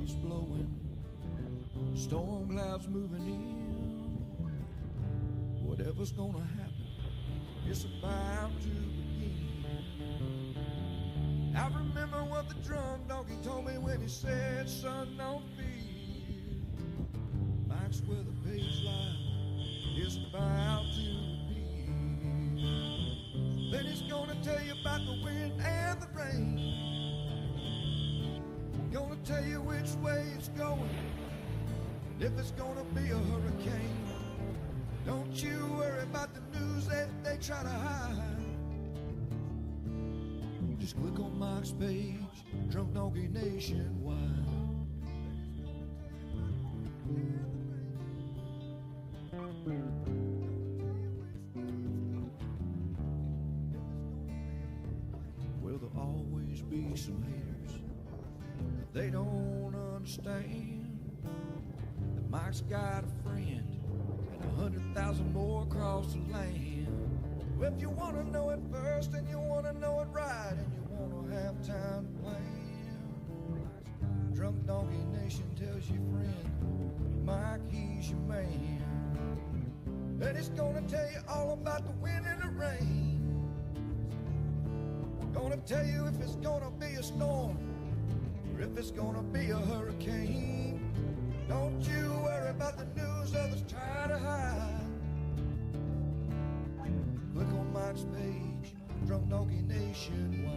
breeze blowing, storm clouds moving in. Whatever's gonna happen, it's about to begin. I remember what the drunk donkey told me when he said, son, don't fear. Mike's where the page line is about to begin. Then he's gonna tell you about the wind and the rain. Gonna tell you which way it's going, if it's gonna be a hurricane. Don't you worry about the news that they try to hide. Just click on Mike's page, Drunk Donkey Nationwide. Well, there'll always be some haters. They don't understand that Mike's got a friend and 100,000 more across the land. Well, if you want to know it first and you want to know it right and you want to have time to plan, Drunk Donkey Nation tells your friend, Mike, he's your man. And he's gonna tell you all about the wind and the rain. Gonna tell you if it's gonna be a storm or if it's gonna be a hurricane. Don't you worry about the news others try to hide. Click on Mike's page, Drunk Donkey Nationwide.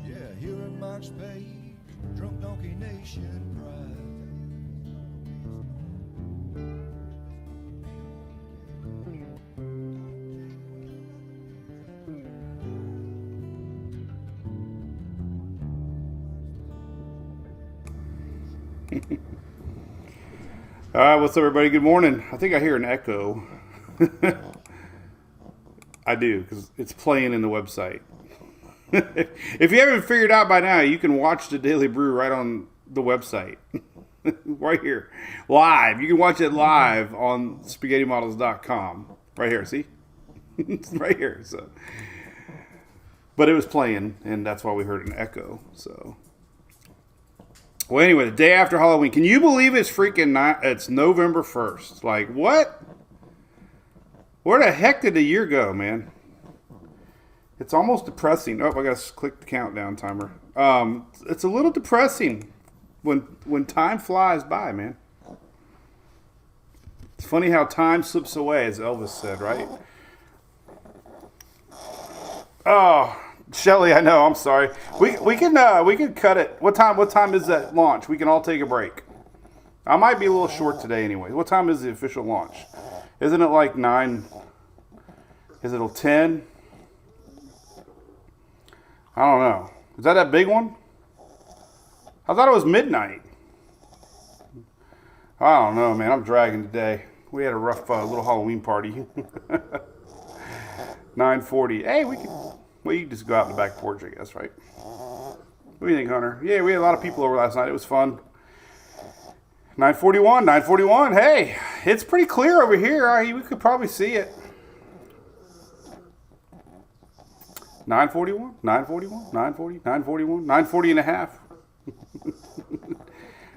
Yeah, here at Mike's page, Drunk Donkey Nation Pride. All right, what's up, everybody? Good morning. I think I hear an echo. I do, because it's playing in the website. If you haven't figured out by now, you can watch the Daily Brew right on the website. Right here. Live. You can watch it live on spaghettymodels.com. Right here, see? It's right here. So, but it was playing, and that's why we heard an echo. So, well, anyway, the day after Halloween. Can you believe it's it's November 1st? Like, what? Where the heck did the year go, man? It's almost depressing. Oh, I got to click the countdown timer. It's a little depressing when time flies by, man. It's funny how time slips away, as Elvis said, right? Oh, Shelly, I know. I'm sorry. We can cut it. What time is that launch? We can all take a break. I might be a little short today, anyway. What time is the official launch? Isn't it like 9? Is it 10? I don't know. Is that big one? I thought it was midnight. I don't know, man. I'm dragging today. We had a rough little Halloween party. 9:40. Hey, we can just go out in the back porch, I guess, right? What do you think, Hunter? Yeah, we had a lot of people over last night. It was fun. 9:41. Hey, it's pretty clear over here. We could probably see it. 9:41, 9:40 and a half.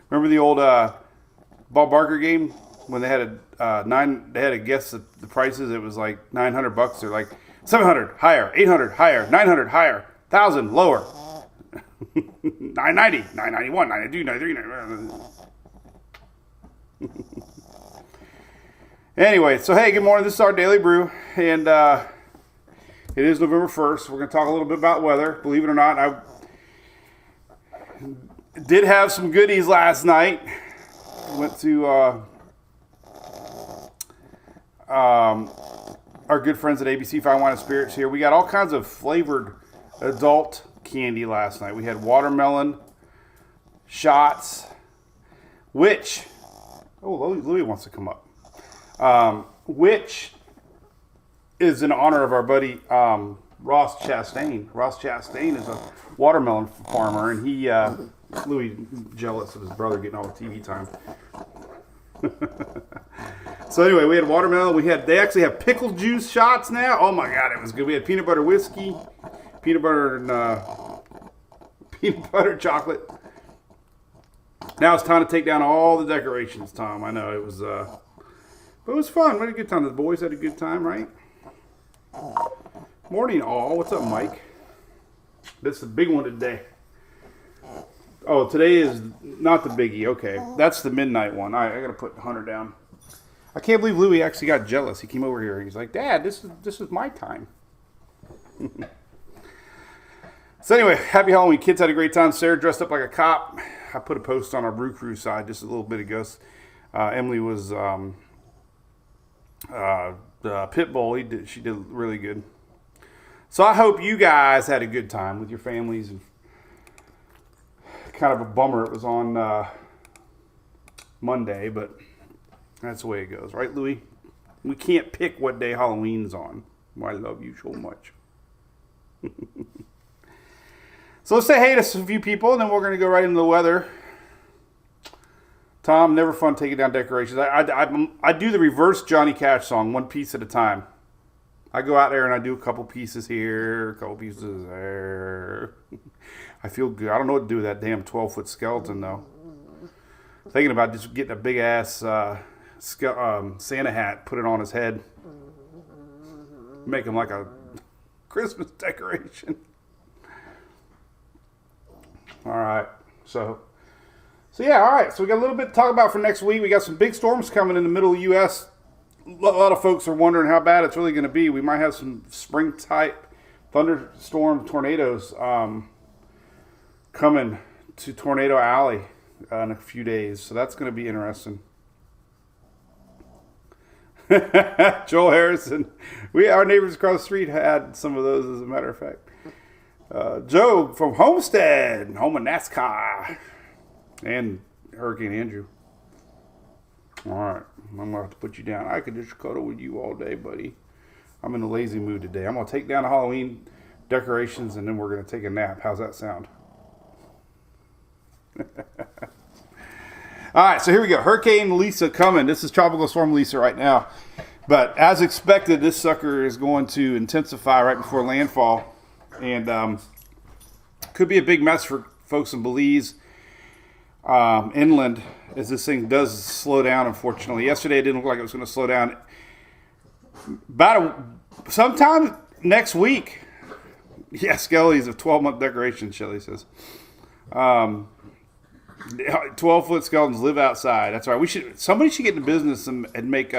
Remember the old Bob Barker game when they had they had to guess the prices? It was like $900. They're like 700 higher, 800 higher, 900 higher, 1,000 lower, 990, 991, 92, 93. Anyway, so hey, good morning. This is our Daily Brew, and it is November 1st. We're going to talk a little bit about weather. Believe it or not, I did have some goodies last night. Went to our good friends at ABC Fine Wine and Spirits here. We got all kinds of flavored adult candy last night. We had watermelon shots, which... Oh, Louis wants to come up. Which is in honor of our buddy Ross Chastain. Ross Chastain is a watermelon farmer, and he Louis jealous of his brother getting all the TV time. So anyway, we had watermelon. They actually have pickle juice shots now. Oh my God, it was good. We had peanut butter whiskey, peanut butter chocolate, Now it's time to take down all the decorations, Tom. I know it was, but it was fun. We had a good time. The boys had a good time, right? Morning, all. What's up, Mike? This is the big one today. Oh, today is not the biggie. Okay, that's the midnight one. I gotta put Hunter down. I can't believe Louie actually got jealous. He came over here. He's like, Dad, this is my time. So anyway, happy Halloween. Kids had a great time. Sarah dressed up like a cop. I put a post on our Brew Crew side just a little bit ago. Emily was Pitbull. She did really good. So I hope you guys had a good time with your families. And kind of a bummer it was on Monday, but that's the way it goes, right, Louie? We can't pick what day Halloween's on. I love you so much. So let's say hey to a few people, and then we're going to go right into the weather. Tom, never fun taking down decorations. I do the reverse Johnny Cash song, one piece at a time. I go out there and I do a couple pieces here, a couple pieces there. I feel good. I don't know what to do with that damn 12-foot skeleton, though. Thinking about just getting a big-ass Santa hat, put it on his head. Make him like a Christmas decoration. All right. So yeah, all right. So we got a little bit to talk about for next week. We got some big storms coming in the middle of the U.S. A lot of folks are wondering how bad it's really going to be. We might have some spring-type thunderstorm tornadoes coming to Tornado Alley in a few days. So that's going to be interesting. Joel Harrison. Our neighbors across the street had some of those, as a matter of fact. Joe from Homestead, home of NASCAR, and Hurricane Andrew. All right, I'm going to have to put you down. I could just cuddle with you all day, buddy. I'm in a lazy mood today. I'm going to take down the Halloween decorations, and then we're going to take a nap. How's that sound? All right, so here we go. Hurricane Lisa coming. This is Tropical Storm Lisa right now. But as expected, this sucker is going to intensify right before landfall. And could be a big mess for folks in Belize, inland, as this thing does slow down, unfortunately. Yesterday, it didn't look like it was going to slow down. Sometime next week. Yeah, Skelly's a 12-month decoration, Shelly says. 12-foot skeletons live outside. That's right. Somebody should get into business and make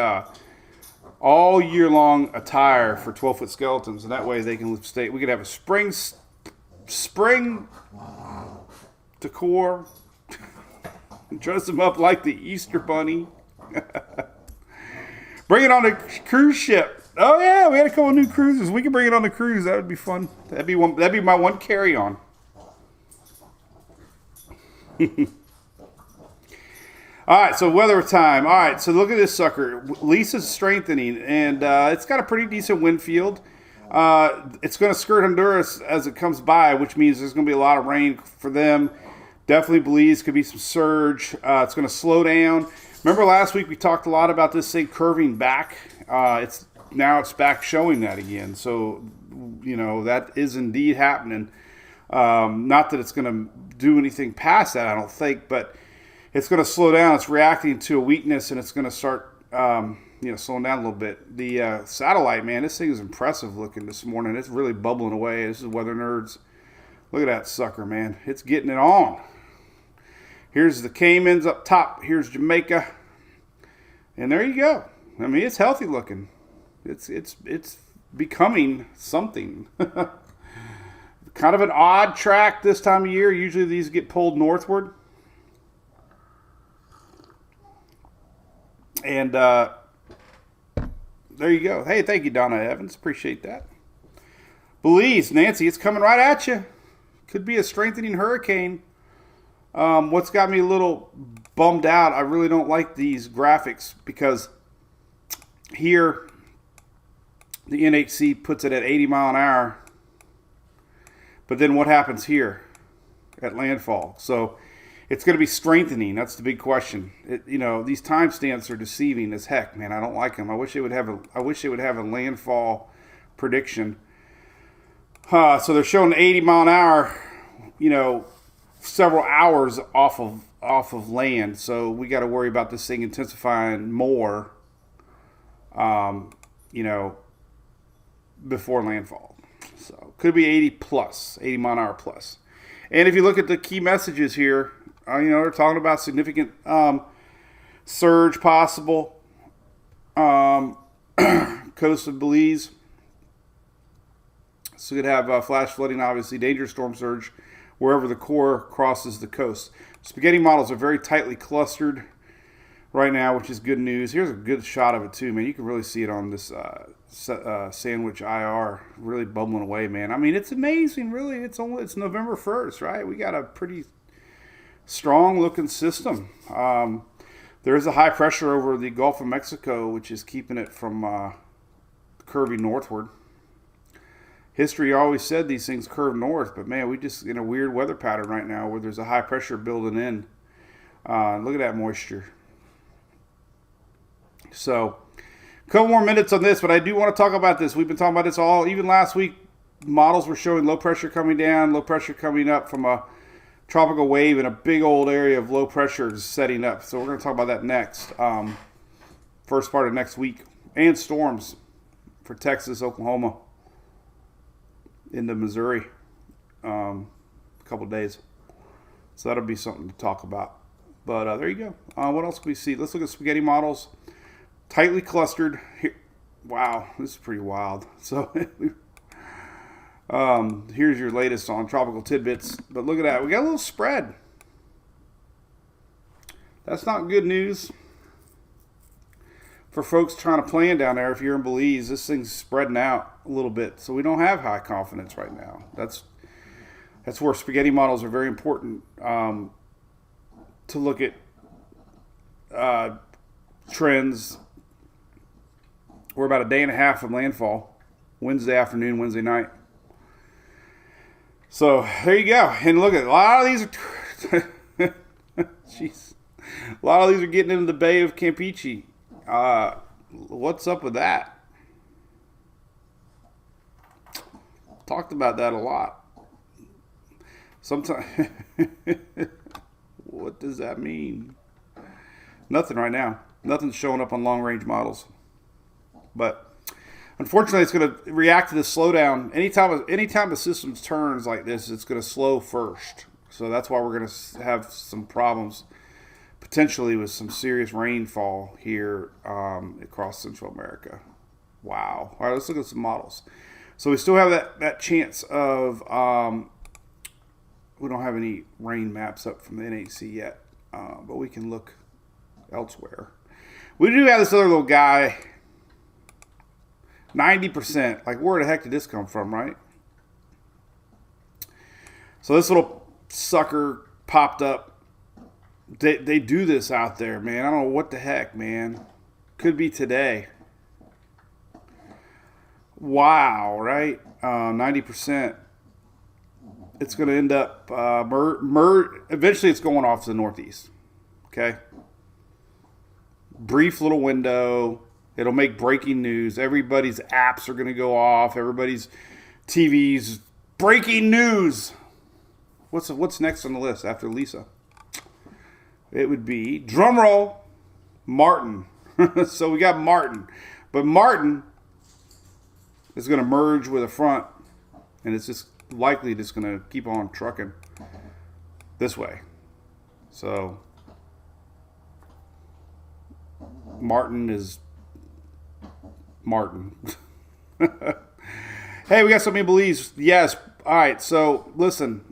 all year long attire for 12-foot skeletons, and that way they can stay. We could have a spring decor, dress them up like the Easter Bunny. Bring it on a cruise ship. Oh yeah, we had a couple new cruises. We can bring it on the cruise. That would be fun. That'd be my one carry on. All right, so weather time. All right, so look at this sucker. Lisa's strengthening, and it's got a pretty decent wind field. It's going to skirt Honduras as it comes by, which means there's going to be a lot of rain for them. Definitely Belize, could be some surge. It's going to slow down. Remember last week we talked a lot about this thing curving back. It's back showing that again. So, that is indeed happening. Not that it's going to do anything past that, I don't think, but it's going to slow down. It's reacting to a weakness, and it's going to start, slowing down a little bit. The satellite, man, this thing is impressive looking this morning. It's really bubbling away. This is Weather Nerds. Look at that sucker, man. It's getting it on. Here's the Caymans up top. Here's Jamaica. And there you go. I mean, it's healthy looking. It's becoming something. Kind of an odd track this time of year. Usually these get pulled northward. And there you go. Hey, thank you, Donna Evans. Appreciate that. Belize, Nancy, it's coming right at you. Could be a strengthening hurricane. What's got me a little bummed out, I really don't like these graphics because here the NHC puts it at 80 mile an hour. But then what happens here at landfall? So it's going to be strengthening. That's the big question. These timestamps are deceiving as heck, man. I don't like them. I wish they would have a landfall prediction. So they're showing 80 mile an hour, several hours off of off of land, so we got to worry about this thing intensifying more, before landfall. So could be 80 plus, 80 mile an hour plus. And if you look at the key messages here, they're talking about significant surge possible, coast of Belize. So you could have flash flooding, obviously, dangerous storm surge wherever the core crosses the coast. Spaghetti models are very tightly clustered right now, which is good news. Here's a good shot of it too, man. You can really see it on this sandwich IR, really bubbling away, man. I mean, it's amazing, really. It's November 1st, right? We got a pretty strong looking system. There is a high pressure over the Gulf of Mexico, which is keeping it from curving northward. History always said these things curve north, but man, we just in a weird weather pattern right now where there's a high pressure building in. Look at that moisture. So, a couple more minutes on this, but I do want to talk about this. We've been talking about this even last week. Models were showing low pressure coming down, low pressure coming up from a tropical wave, and a big old area of low pressure is setting up. So we're going to talk about that next, first part of next week. And storms for Texas, Oklahoma, into Missouri, a couple days. So that'll be something to talk about. But there you go. What else can we see? Let's look at spaghetti models. Tightly clustered. Here. Wow, this is pretty wild. So here's your latest on tropical tidbits. But look at that. We got a little spread. That's not good news for folks trying to plan down there. If you're in Belize, this thing's spreading out a little bit. So we don't have high confidence right now. That's where spaghetti models are very important to look at trends. We're about a day and a half from landfall, Wednesday afternoon, Wednesday night. So there you go. And look at a lot of these are, jeez, a lot of these are getting into the Bay of Campeche. What's up with that? Talked about that a lot. Sometimes, what does that mean? Nothing right now. Nothing's showing up on long range models. But unfortunately, it's going to react to the slowdown. Anytime a system turns like this, it's going to slow first. So that's why we're going to have some problems, potentially with some serious rainfall here across Central America. Wow. All right, let's look at some models. So we still have that chance of, we don't have any rain maps up from the NHC yet, but we can look elsewhere. We do have this other little guy, 90%. Like, where the heck did this come from, right? So this little sucker popped up. They do this out there, man. I don't know what the heck, man. Could be today. Wow, right? 90%. It's going to end up eventually it's going off to the northeast. Okay? Brief little window. It'll make breaking news. Everybody's apps are going to go off. Everybody's TVs. Breaking news. What's next on the list after Lisa? It would be, drum roll, Martin. So we got Martin. But Martin is going to merge with a front, and it's just likely just going to keep on trucking this way. So Martin is Martin. Hey, we got something in Belize. Yes. All right. So listen,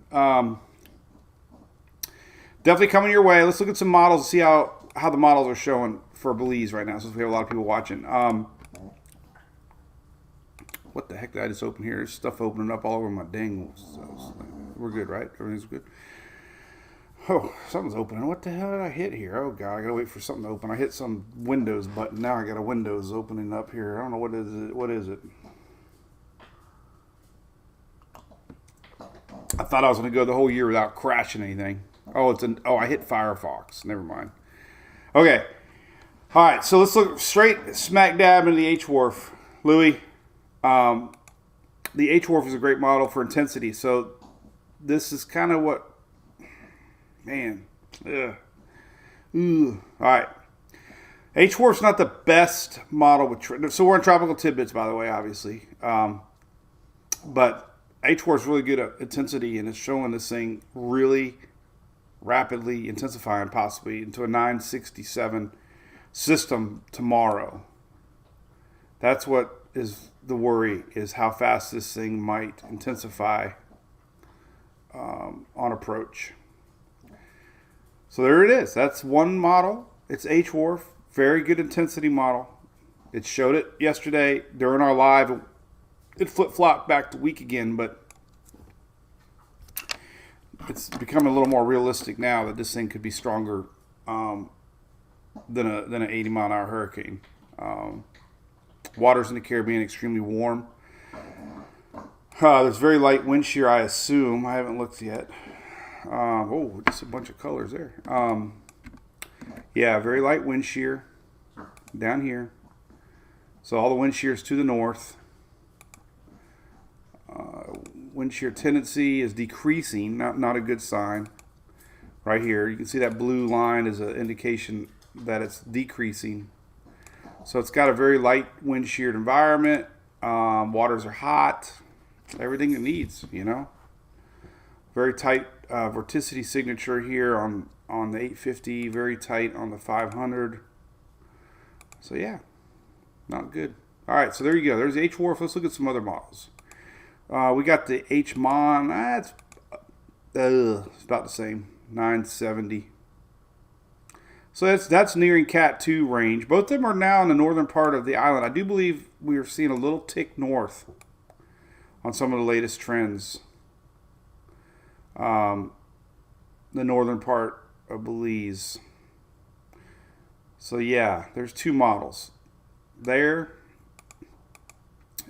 definitely coming your way. Let's look at some models and see how the models are showing for Belize right now, since we have a lot of people watching. What the heck did I just open here? There's stuff opening up all over my dang. We're good, right? Everything's good. Oh, something's opening. What the hell did I hit here? Oh, God, I got to wait for something to open. I hit some Windows button. Now I got a Windows opening up here. I don't know what is it. What is it? I thought I was going to go the whole year without crashing anything. Oh, I hit Firefox. Never mind. Okay. All right, so let's look straight smack dab into the H-Wharf. Louis, the H-Wharf is a great model for intensity. So this is kind of what... Man, ugh. Ooh. All right. H-Warf's not the best model with... So we're in tropical tidbits, by the way, obviously. But H-Warf's really good at intensity, and it's showing this thing really rapidly intensifying, possibly, into a 967 system tomorrow. That's what is the worry, is how fast this thing might intensify on approach. So there it is. That's one model. It's H-Warf. Very good intensity model. It showed it yesterday during our live. It flip-flopped back to weak again, but it's becoming a little more realistic now that this thing could be stronger than an 80-mile-an-hour hurricane. Waters in the Caribbean extremely warm. There's very light wind shear, I assume. I haven't looked yet. Just a bunch of colors there. Yeah, very light wind shear down here. So all the wind shear is to the north. Wind shear tendency is decreasing, not a good sign. Right here, you can see that blue line is an indication that it's decreasing. So it's got a very light wind sheared environment. Waters are hot. Everything it needs, you know. Very tight vorticity signature here on the 850. Very tight on the 500. So yeah, not good. All right, so there you go. There's H-Warf. Let's look at some other models. We got the H-Mon. It's about the same, 970. So that's nearing Cat 2 range. Both of them are now in the northern part of the island. I do believe we are seeing a little tick north on some of the latest trends. The northern part of Belize. So yeah, there's two models. There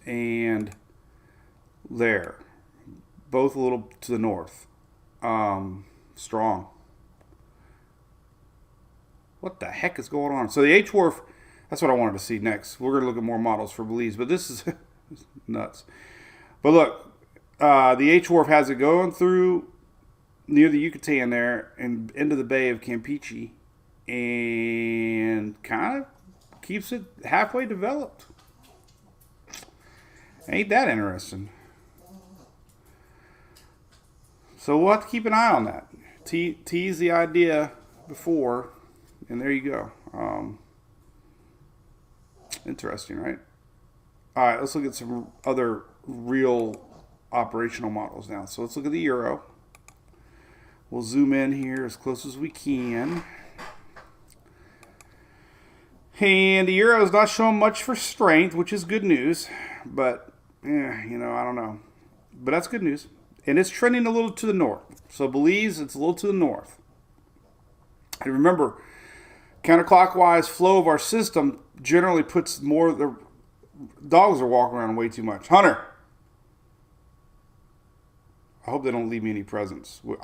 and there. Both a little to the north. Strong. What the heck is going on? So the H-Warf, that's what I wanted to see next. We're going to look at more models for Belize, but this is nuts. But look, the H-Warf has it going through near the Yucatan there and into the Bay of Campeche and kind of keeps it halfway developed. Ain't that interesting? So we'll have to keep an eye on that. Tease the idea before, and there you go. Interesting, right? All right, let's look at some other real operational models now. So let's look at the Euro. We'll zoom in here as close as we can. And the Euro is not showing much for strength, which is good news. But, I don't know. But that's good news. And it's trending a little to the north. So Belize, it's a little to the north. And remember, counterclockwise flow of our system generally puts more... The dogs are walking around way too much. Hunter! I hope they don't leave me any presents. We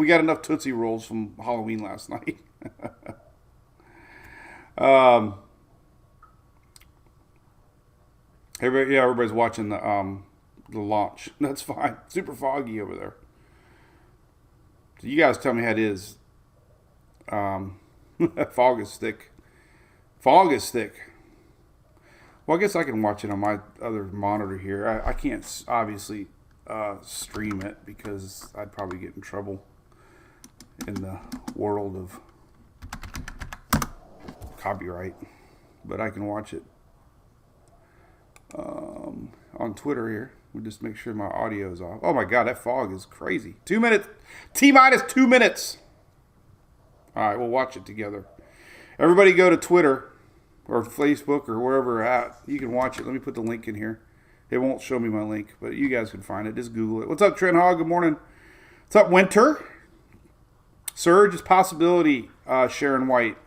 got enough Tootsie Rolls from Halloween last night. Everybody's watching the launch. That's fine. Super foggy over there. So you guys tell me how it is. Fog is thick. Fog is thick. Well, I guess I can watch it on my other monitor here. I can't obviously stream it because I'd probably get in trouble in the world of copyright. But I can watch it on Twitter here. We'll just make sure my audio is off. Oh my God, that fog is crazy. 2 minutes. T-minus 2 minutes. All right, we'll watch it together. Everybody go to Twitter or Facebook or wherever at. You can watch it. Let me put the link in here. It won't show me my link, but you guys can find it. Just Google it. What's up, Trent Hogg? Good morning. What's up, Winter? Surge is possibility, Sharon White.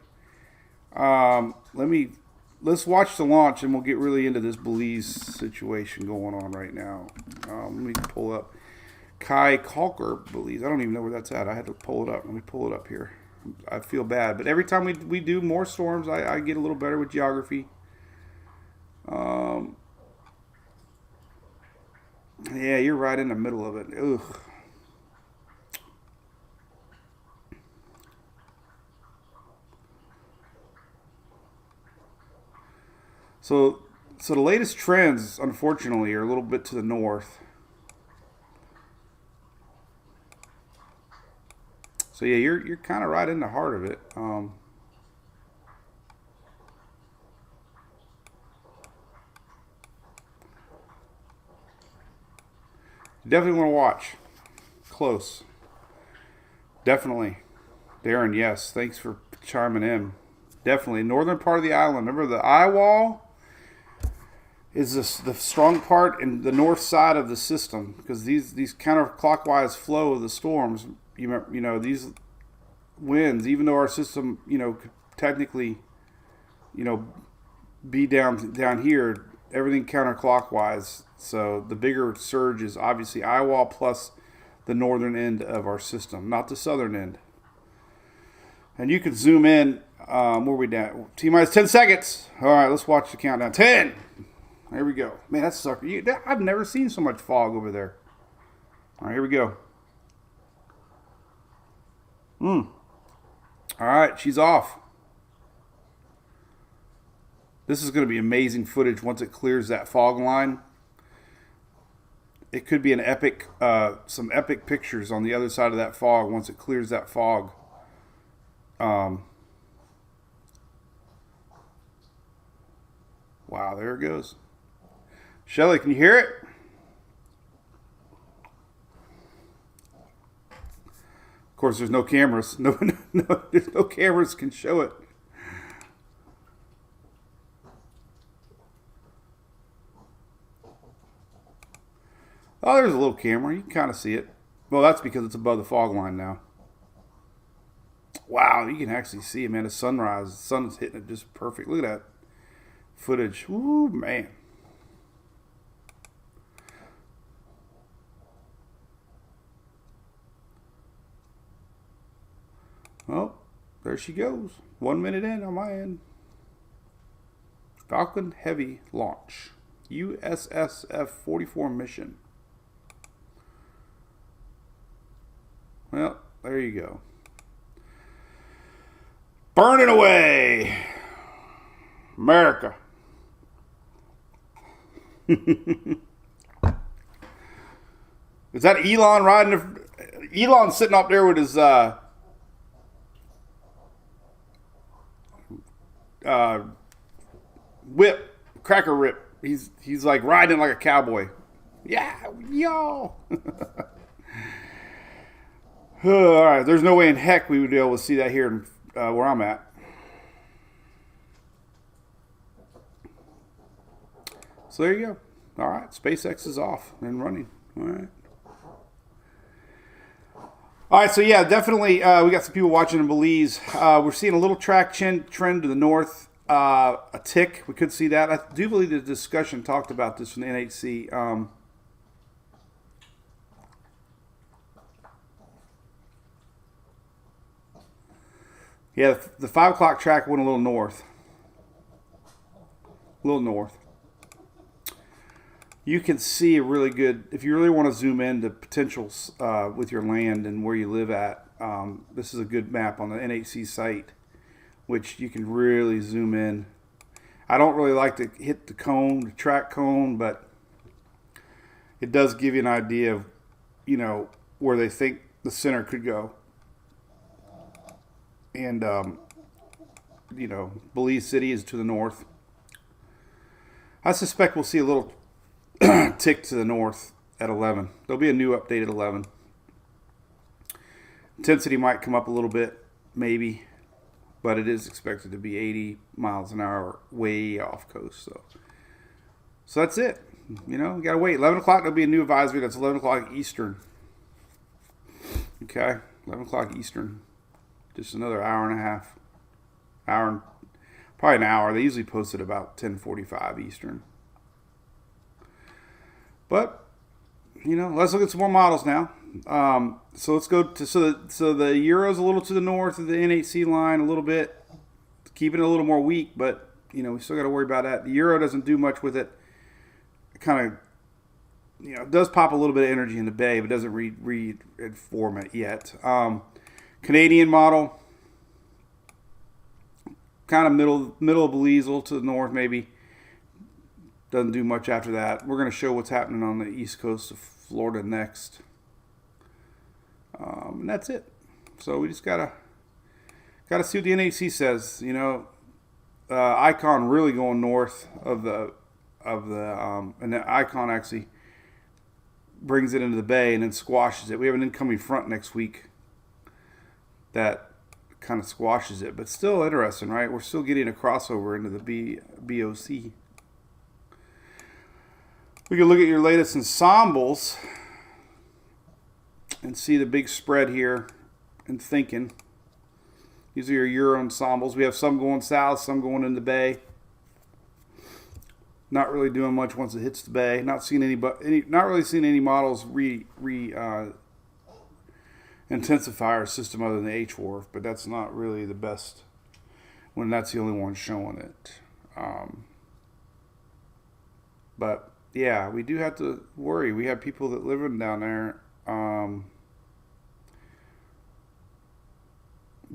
Let's watch the launch and we'll get really into this Belize situation going on right now. Let me pull up Kai Kalker, Belize. I don't even know where that's at. I had to pull it up. Let me pull it up here. I feel bad, but every time we do more storms, I get a little better with geography. Yeah, you're right in the middle of it. Ugh. So the latest trends, unfortunately, are a little bit to the north. So yeah, you're kind of right in the heart of it. You definitely want to watch close. Definitely, Darren. Yes, thanks for chiming in. Definitely, northern part of the island. Remember the eye wall is the strong part in the north side of the system, because these counterclockwise flow of the storms. You know these winds, even though our system could technically be down here, everything counterclockwise. So the bigger surge is obviously eye wall plus the northern end of our system, not the southern end. And you can zoom in. Where we down? T-minus 10 seconds. All right, let's watch the countdown. 10. There we go. Man, that sucker. I've never seen so much fog over there. All right, here we go. All right, she's off. This is going to be amazing footage once it clears that fog line. It could be an epic, some epic pictures on the other side of that fog once it clears that fog. Wow, there it goes. Shelly, can you hear it? Of course, there's no cameras. No, there's no cameras can show it. Oh, there's a little camera. You can kind of see it. Well, that's because it's above the fog line now. Wow, you can actually see it, man. The sunrise, the sun is hitting it just perfect. Look at that footage. Ooh, man. Oh, there she goes. 1 minute in on my end. Falcon Heavy launch. USSF 44 mission. Well, there you go. Burning away. America. Is that Elon riding? Elon's sitting up there with his whip, cracker whip. He's like riding like a cowboy. Yeah, y'all. All right, there's no way in heck we would be able to see that here where I'm at. So there you go. All right, SpaceX is off and running. All right. All right, so yeah, definitely we got some people watching in Belize. We're seeing a little trend to the north, a tick. We could see that. I do believe the discussion talked about this from the NHC. Yeah, the 5 o'clock track went a little north. A little north. You can see a really good, if you really want to zoom in to potentials with your land and where you live at, this is a good map on the NHC site, which you can really zoom in. I don't really like to hit the cone, the track cone, but it does give you an idea of, where they think the center could go. And, Belize City is to the north. I suspect we'll see a little tick to the north at 11. There'll be a new update at 11. Intensity might come up a little bit, maybe, but it is expected to be 80 miles an hour way off coast. So that's it. We gotta wait. 11 o'clock, there'll be a new advisory. That's 11 o'clock Eastern. Okay, 11 o'clock Eastern. Just another hour and a half. Probably an hour. They usually post it about 10:45 Eastern. But, let's look at some more models now. So let's go to, so the Euro's a little to the north of the NHC line a little bit. Keeping it a little more weak, but, we still got to worry about that. The Euro doesn't do much with it. It kind of, it does pop a little bit of energy in the bay, but doesn't reform it yet. Canadian model, kind of middle of Belize, a little to the north maybe. Doesn't do much after that. We're going to show what's happening on the east coast of Florida next. And that's it. So we just gotta see what the NHC says. You know, Icon really going north of the and the Icon actually brings it into the bay and then squashes it. We have an incoming front next week that kind of squashes it, but still interesting, right? We're still getting a crossover into the BOC. We can look at your latest ensembles and see the big spread here and thinking. These are your Euro ensembles. We have some going south, some going in the bay. Not really doing much once it hits the bay. Not really seeing any models intensify our system other than the H-Wharf, but that's not really the best when that's the only one showing it. But yeah, we do have to worry. We have people that live down there.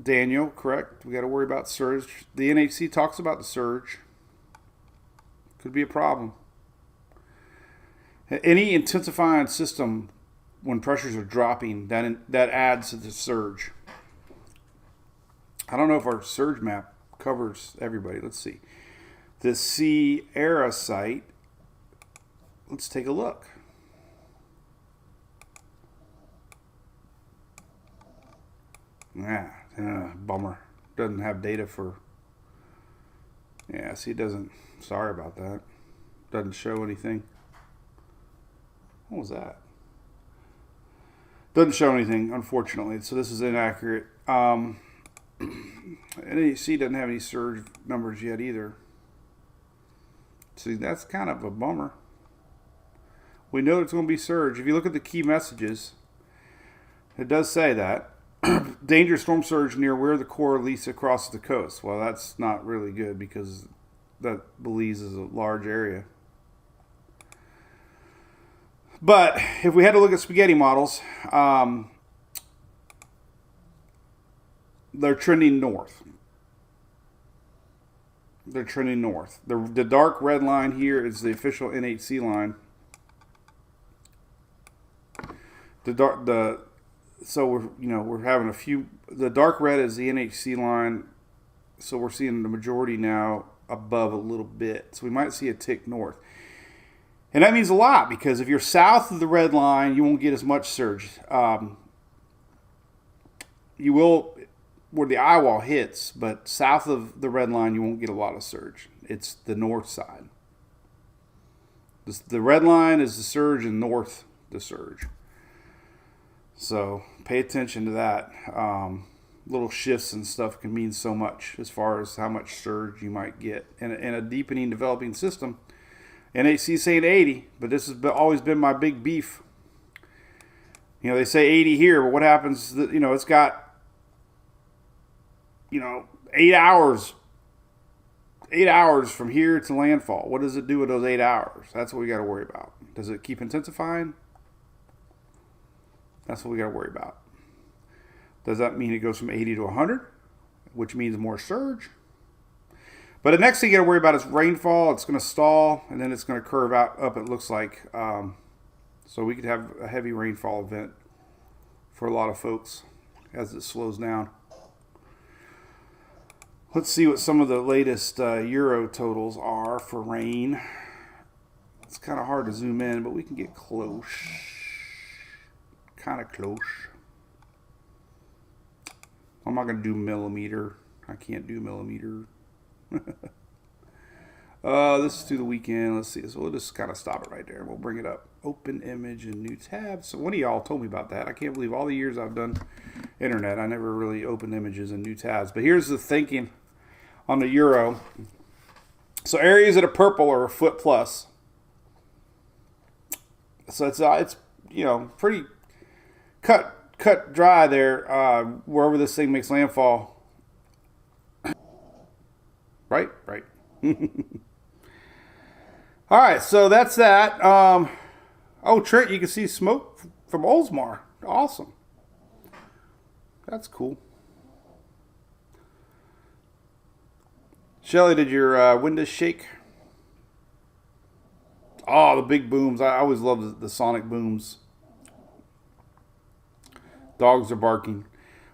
Daniel, correct? We got to worry about surge. The NHC talks about the surge. Could be a problem. Any intensifying system, when pressures are dropping, that adds to the surge. I don't know if our surge map covers everybody. Let's see. The Sierra site. Let's take a look. Bummer. Doesn't have data for... Yeah, see, it doesn't... Sorry about that. Doesn't show anything. What was that? Doesn't show anything, unfortunately. So this is inaccurate. NHC doesn't have any surge numbers yet either. See, that's kind of a bummer. We know it's going to be surge. If you look at the key messages, it does say that. Dangerous storm surge near where the core leaks across the coast. Well, that's not really good because that Belize is a large area. But if we had to look at spaghetti models, they're trending north. They're trending north. The dark red line here is the official NHC line. So we're having a few. The dark red is the NHC line, so we're seeing the majority now above a little bit. So we might see a tick north, and that means a lot because if you're south of the red line, you won't get as much surge. You will where the eye wall hits, but south of the red line, you won't get a lot of surge. It's the north side. The red line is the surge, and north the surge. So pay attention to that. Little shifts and stuff can mean so much as far as how much surge you might get. In a deepening, developing system, NHC saying 80, but this has always been my big beef. They say 80 here, but what happens, it's got, 8 hours. 8 hours from here to landfall. What does it do with those 8 hours? That's what we got to worry about. Does it keep intensifying? That's what we got to worry about. Does that mean it goes from 80 to 100, which means more surge? But the next thing you got to worry about is rainfall. It's going to stall, and then it's going to curve up, it looks like. So we could have a heavy rainfall event for a lot of folks as it slows down. Let's see what some of the latest Euro totals are for rain. It's kind of hard to zoom in, but we can get close. Kind of close. I'm not going to do millimeter. I can't do millimeter. This is through the weekend. Let's see. So we'll just kind of stop it right there. We'll bring it up. Open image and new tab. So one of y'all told me about that. I can't believe all the years I've done internet, I never really opened images and new tabs. But here's the thinking on the Euro. So areas that are purple are a foot plus. So it's pretty cut dry there, wherever this thing makes landfall. Right. All right, so that's that. Trent, you can see smoke from Oldsmar. Awesome. That's cool. Shelly, did your windows shake? Oh, the big booms. I always love the sonic booms. Dogs are barking.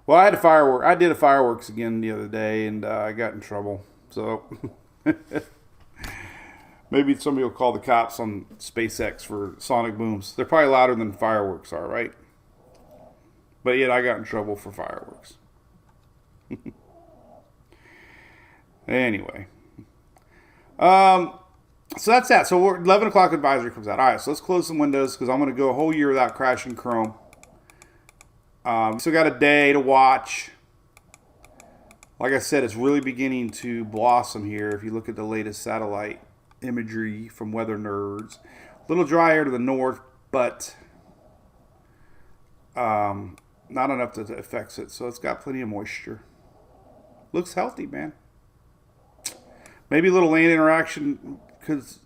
Well, I did a fireworks again the other day, and I got in trouble. So maybe somebody will call the cops on SpaceX for sonic booms. They're probably louder than fireworks are, right? But yet I got in trouble for fireworks. Anyway. So that's that. So 11 o'clock advisory comes out. All right, so let's close some windows because I'm going to go a whole year without crashing Chrome. Still got a day to watch. Like I said, it's really beginning to blossom here. If you look at the latest satellite imagery from Weather Nerds. A little drier to the north, but not enough to affect it. So it's got plenty of moisture. Looks healthy, man. Maybe a little land interaction because,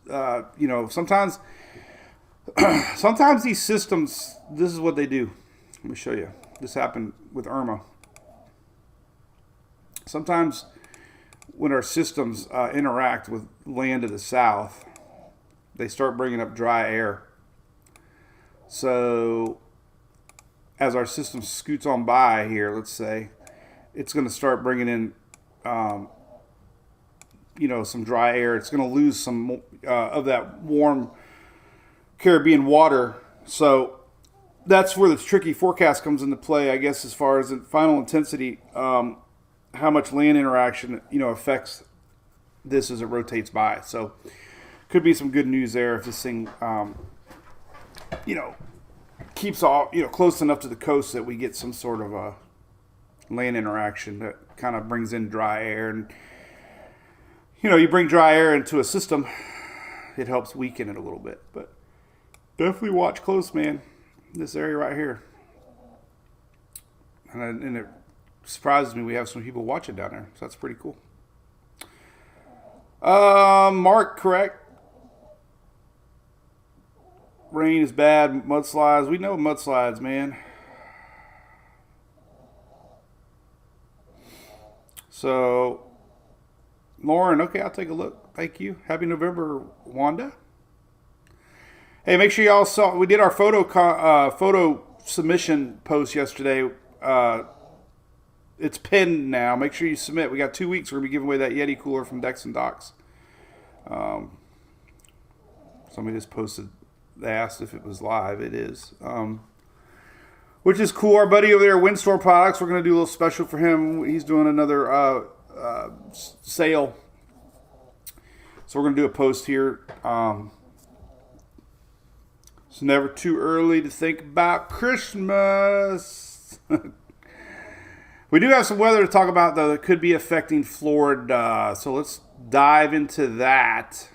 sometimes these systems, this is what they do. Let me show you. This happened with Irma. Sometimes when our systems interact with land to the south, they start bringing up dry air. So as our system scoots on by here, let's say, it's going to start bringing in, some dry air. It's going to lose some of that warm Caribbean water. So that's where the tricky forecast comes into play, I guess, as far as the final intensity, how much land interaction, affects this as it rotates by. So could be some good news there if this thing, keeps all, close enough to the coast that we get some sort of a land interaction that kind of brings in dry air. And, you bring dry air into a system, it helps weaken it a little bit. But definitely watch close, man. This area right here. And it surprises me we have some people watching down there. So that's pretty cool. Mark, correct. Rain is bad. Mudslides. We know mudslides, man. So, Lauren, okay, I'll take a look. Thank you. Happy November, Wanda. Hey, make sure y'all saw, we did our photo submission post yesterday. It's pinned now. Make sure you submit. We got 2 weeks. We're going to be giving away that Yeti cooler from Decks and Docks. Somebody just posted, they asked if it was live. It is. Which is cool. Our buddy over there, Windstorm Products, we're going to do a little special for him. He's doing another sale. So we're going to do a post here. It's never too early to think about Christmas. We do have some weather to talk about, though, that could be affecting Florida. So let's dive into that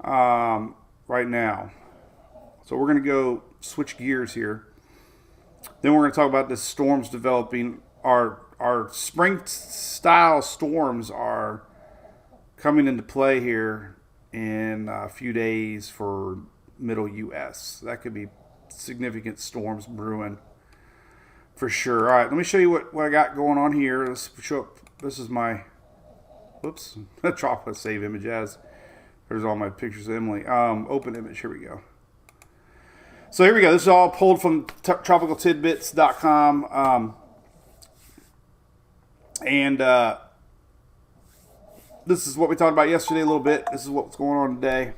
right now. So we're going to go switch gears here. Then we're going to talk about the storms developing. Our spring-style storms are coming into play here in a few days for middle U.S. That could be significant storms brewing for sure. All right, let me show you what I got going on here. Let's show up. This is my, whoops, chocolate save image as. There's all my pictures of Emily. Open image. Here we go. So here we go. This is all pulled from tropicaltidbits.com. And this is what we talked about yesterday a little bit. This is what's going on today.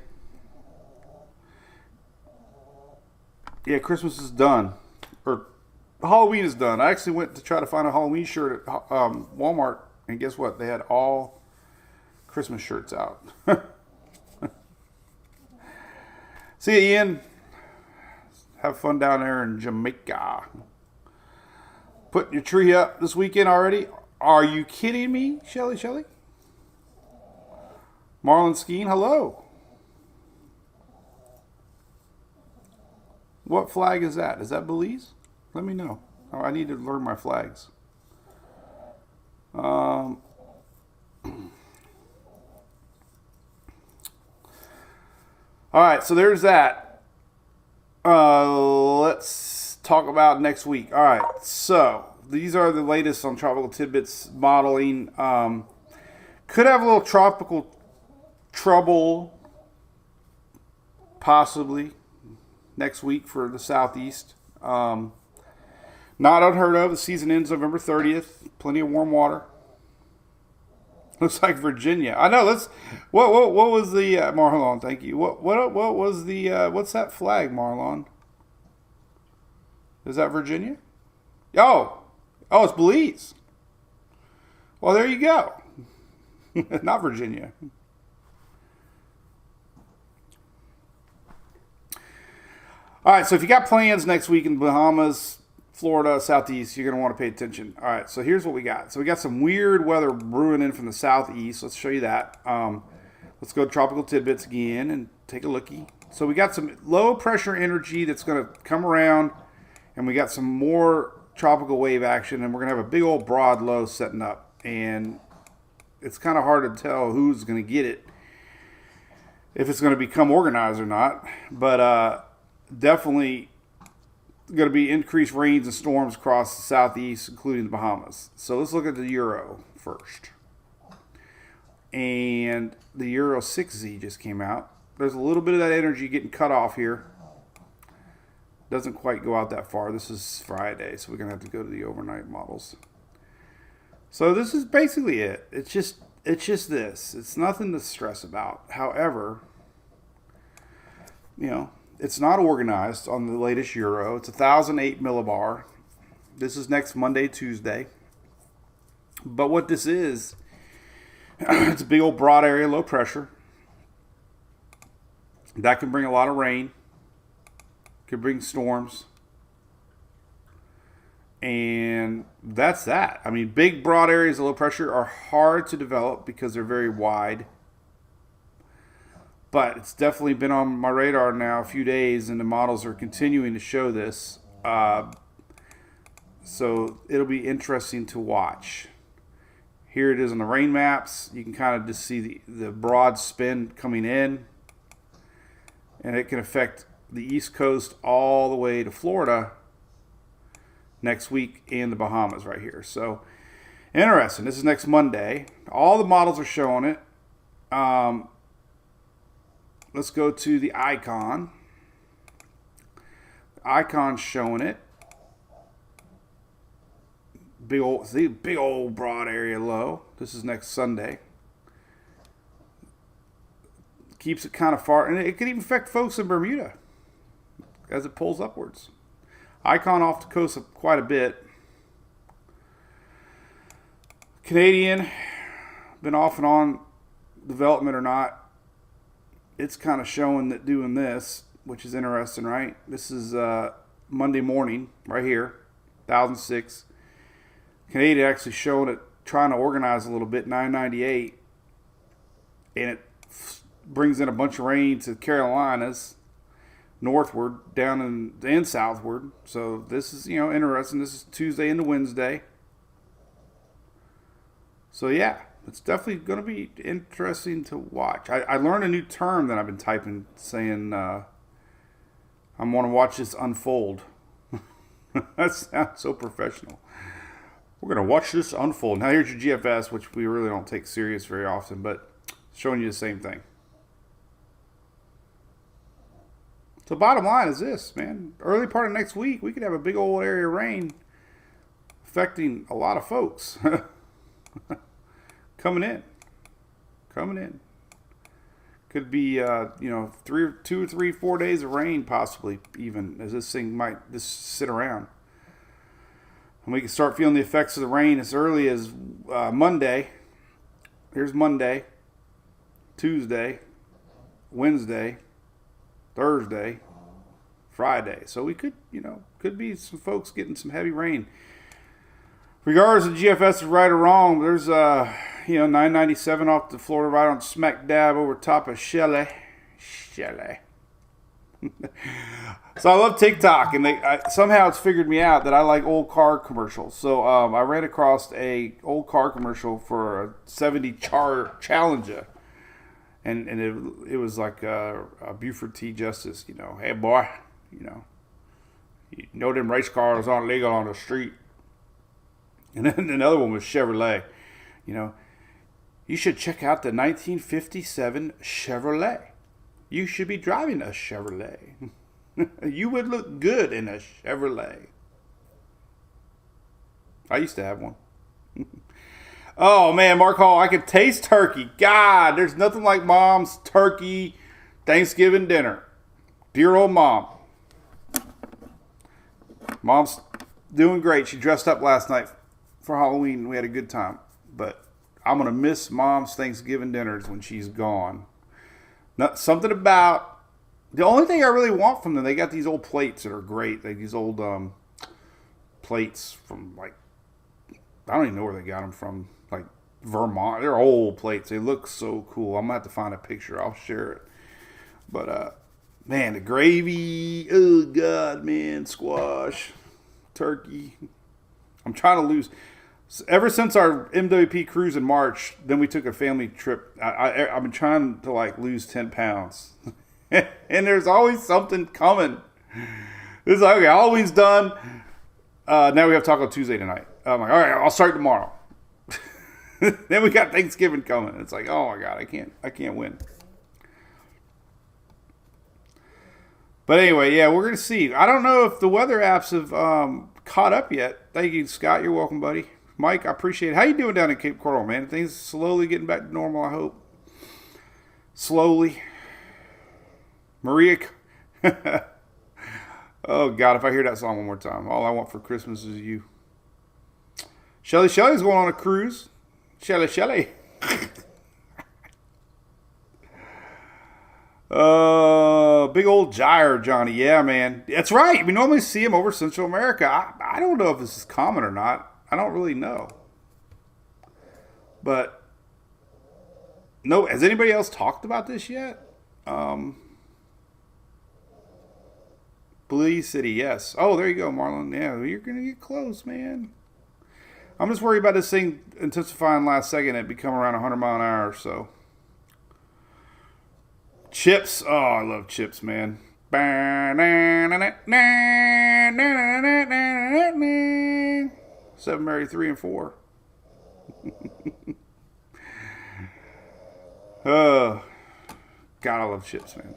Yeah, Christmas is done. Or Halloween is done. I actually went to try to find a Halloween shirt at Walmart. And guess what? They had all Christmas shirts out. See you, Ian. Have fun down there in Jamaica. Putting your tree up this weekend already? Are you kidding me, Shelly? Marlon Skeen, hello. What flag is that? Is that Belize? Let me know. Oh, I need to learn my flags. All right, so there's that. Let's talk about next week. All right, so these are the latest on Tropical Tidbits modeling. Could have a little tropical trouble possibly next week for the southeast. Not unheard of. The season ends November 30th. Plenty of warm water. Looks like Virginia. I know. What was the Marlon? Thank you. What was the what's that flag, Marlon? Is that Virginia? Oh, it's Belize. Well, there you go. Not Virginia. All right, so if you got plans next week in the Bahamas, Florida, Southeast, you're going to want to pay attention. All right, so here's what we got. So we got some weird weather brewing in from the Southeast. Let's show you that. Let's go to Tropical Tidbits again and take a lookie. So we got some low pressure energy that's going to come around, and we got some more tropical wave action, and we're going to have a big old broad low setting up. And it's kind of hard to tell who's going to get it, if it's going to become organized or not. But definitely going to be increased rains and storms across the southeast, including the Bahamas. So let's look at the Euro first. And the Euro 6Z just came out. There's a little bit of that energy getting cut off here. Doesn't quite go out that far. This is Friday, so we're going to have to go to the overnight models. So this is basically it. It's just this. It's nothing to stress about. However, it's not organized on the latest Euro. It's 1,008 millibar. This is next Monday, Tuesday. But what this is, it's a big old broad area, low pressure. That can bring a lot of rain. Could bring storms. And that's that. I mean, big, broad areas of low pressure are hard to develop because they're very wide. But it's definitely been on my radar now a few days, and the models are continuing to show this. So it'll be interesting to watch. Here it is on the rain maps. You can kind of just see the broad spin coming in. And it can affect the East Coast all the way to Florida next week and the Bahamas right here. So interesting. This is next Monday. All the models are showing it. Let's go to the icon. The icon's showing it. Big old broad area low. This is next Sunday. Keeps it kind of far, and it could even affect folks in Bermuda as it pulls upwards. Icon off the coast quite a bit. Canadian, been off and on development or not. It's kind of showing that doing this, which is interesting, right? This is Monday morning right here, 1,006. Canadian actually showing it, trying to organize a little bit, 998. And it brings in a bunch of rain to the Carolinas, northward, down and southward. So this is, interesting. This is Tuesday into Wednesday. So yeah, it's definitely going to be interesting to watch. I learned a new term that I've been typing, saying I'm going to watch this unfold. That sounds so professional. We're going to watch this unfold. Now here's your GFS, which we really don't take serious very often, but showing you the same thing. So bottom line is this, man. Early part of next week, we could have a big old area of rain affecting a lot of folks. Coming in. Could be, 2 or 3, 4 days of rain, possibly, even, as this thing might just sit around. And we can start feeling the effects of the rain as early as Monday. Here's Monday, Tuesday, Wednesday, Thursday, Friday. So we could be some folks getting some heavy rain. Regardless of GFS is right or wrong, there's 997 off the Florida, right on smack dab over top of Shelley. So I love TikTok, and somehow it's figured me out that I like old car commercials. So I ran across a old car commercial for a 70 Challenger, and it was like a Buford T. Justice, hey boy, them race cars aren't legal on the street. And then another one was Chevrolet. You should check out the 1957 Chevrolet. You should be driving a Chevrolet. You would look good in a Chevrolet. I used to have one. Oh, man, Mark Hall, I could taste turkey. God, there's nothing like Mom's turkey Thanksgiving dinner. Dear old Mom. Mom's doing great. She dressed up last night for Halloween. We had a good time. But I'm going to miss Mom's Thanksgiving dinners when she's gone. Not something about... The only thing I really want from them, they got these old plates that are great. Like these old plates from, like, I don't even know where they got them from. Like Vermont. They're old plates. They look so cool. I'm going to have to find a picture. I'll share it. But, man, the gravy. Oh, God, man. Squash. Turkey. I'm trying to lose. Ever since our MWP cruise in March, then we took a family trip. I've been trying to, like, lose 10 pounds. And there's always something coming. It's like, okay, Halloween's done. Now we have Taco Tuesday tonight. I'm like, all right, I'll start tomorrow. Then we got Thanksgiving coming. It's like, oh my God, I can't win. But anyway, yeah, we're gonna see. I don't know if the weather apps have caught up yet. Thank you, Scott. You're welcome, buddy. Mike, I appreciate it. How you doing down in Cape Coral, man? Things slowly getting back to normal, I hope. Slowly. Maria. Oh God, if I hear that song one more time, all I want for Christmas is you. Shelly's going on a cruise. Shelly. Big old gyre, Johnny. Yeah, man. That's right. We normally see him over Central America. I don't know if this is common or not. I don't really know. But, no, has anybody else talked about this yet? Belize City, yes. Oh, there you go, Marlon. Yeah, you're going to get close, man. I'm just worried about this thing intensifying last second and become around 100 mile an hour or so. Chips. Oh, I love chips, man. 7 Mary 3 and 4. God, I love chips, man.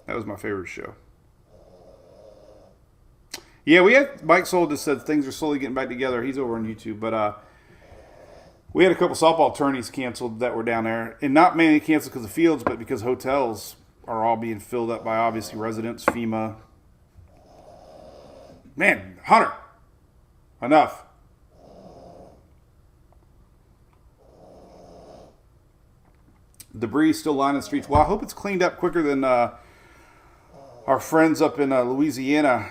That was my favorite show. Yeah, we had Mike Soul just said things are slowly getting back together. He's over on YouTube, but we had a couple softball tourneys canceled that were down there, and not mainly canceled because of fields, but because hotels are all being filled up by obviously residents, FEMA. Man, Hunter, enough. Debris still lining the streets. Well, I hope it's cleaned up quicker than our friends up in Louisiana.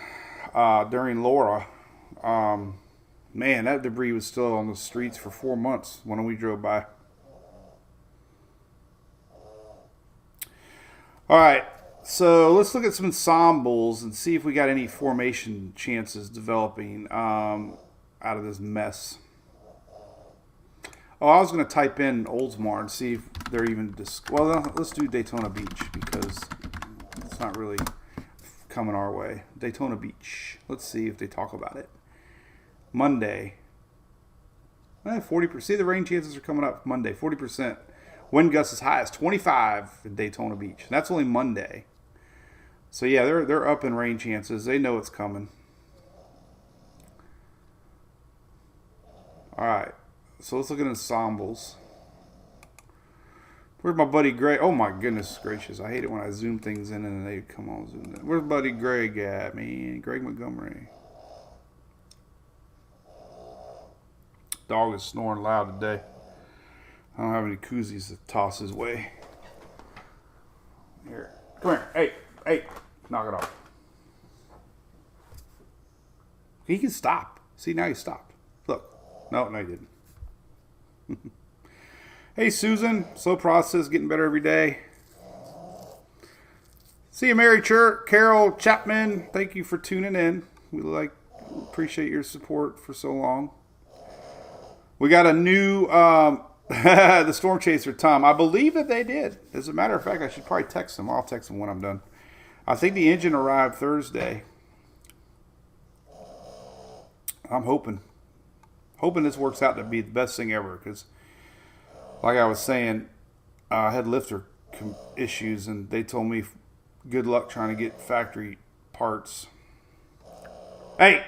During Laura, man, that debris was still on the streets for 4 months when we drove by. All right, so let's look at some ensembles and see if we got any formation chances developing out of this mess. Oh, I was going to type in Oldsmar and see if they're even well, let's do Daytona Beach because it's not really coming our way. Daytona Beach. Let's see if they talk about it. Monday. 40%. See, the rain chances are coming up Monday. 40%. Wind gusts as high as 25 in Daytona Beach. And that's only Monday. So yeah, they're up in rain chances. They know it's coming. All right. So let's look at ensembles. Where's my buddy Greg? Oh my goodness gracious. I hate it when I zoom things in and they come on zoom in. Where's buddy Greg at, man? Greg Montgomery. Dog is snoring loud today. I don't have any koozies to toss his way. Here. Come here. Hey. Knock it off. He can stop. See, now he stopped. Look. No, he didn't. Hey, Susan. Slow process, getting better every day. See you, Mary Carol Chapman. Thank you for tuning in. We appreciate your support for so long. We got a new the Storm Chaser Tom. I believe that they did. As a matter of fact, I should probably text them. I'll text them when I'm done. I think the engine arrived Thursday. I'm hoping this works out to be the best thing ever because, like I was saying, head lifter issues, and they told me good luck trying to get factory parts. Hey!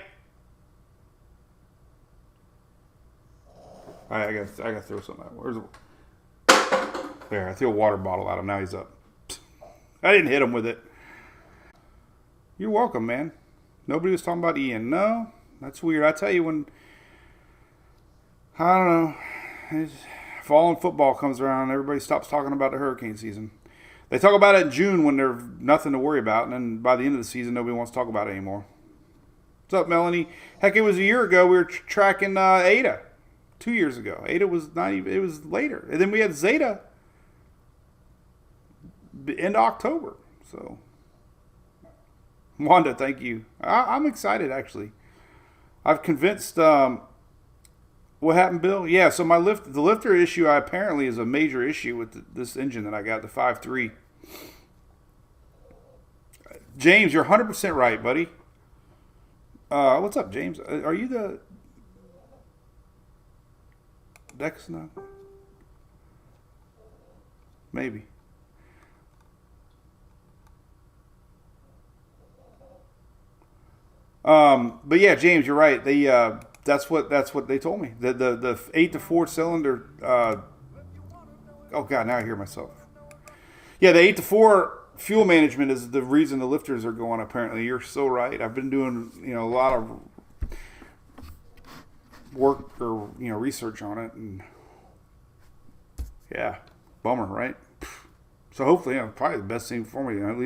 All right, I got to throw something out. Where's it? There, I threw a water bottle at him. Now he's up. I didn't hit him with it. You're welcome, man. Nobody was talking about Ian. No, that's weird. I tell you, when, I don't know, fall and football comes around, everybody stops talking about the hurricane season. They talk about it in June when there's nothing to worry about, and then by the end of the season, nobody wants to talk about it anymore. What's up, Melanie? Heck, it was a year ago we were tracking Ada. 2 years ago. Ada was not even, it was later. And then we had Zeta end of October. So, Wanda, thank you. I'm excited, actually. I've convinced, what happened, Bill? Yeah, so the lifter issue apparently is a major issue with this engine that I got, the 5.3. James, you're 100% right, buddy. What's up, James? Are you the Dex now? Maybe. But yeah, James, you're right. They that's what they told me. The 8 to 4 cylinder. Oh God, now I hear myself. Yeah, the 8 to 4 fuel management is the reason the lifters are going. Apparently, you're so right. I've been doing a lot of work or research on it, and yeah, bummer, right? So hopefully, probably the best thing for me. At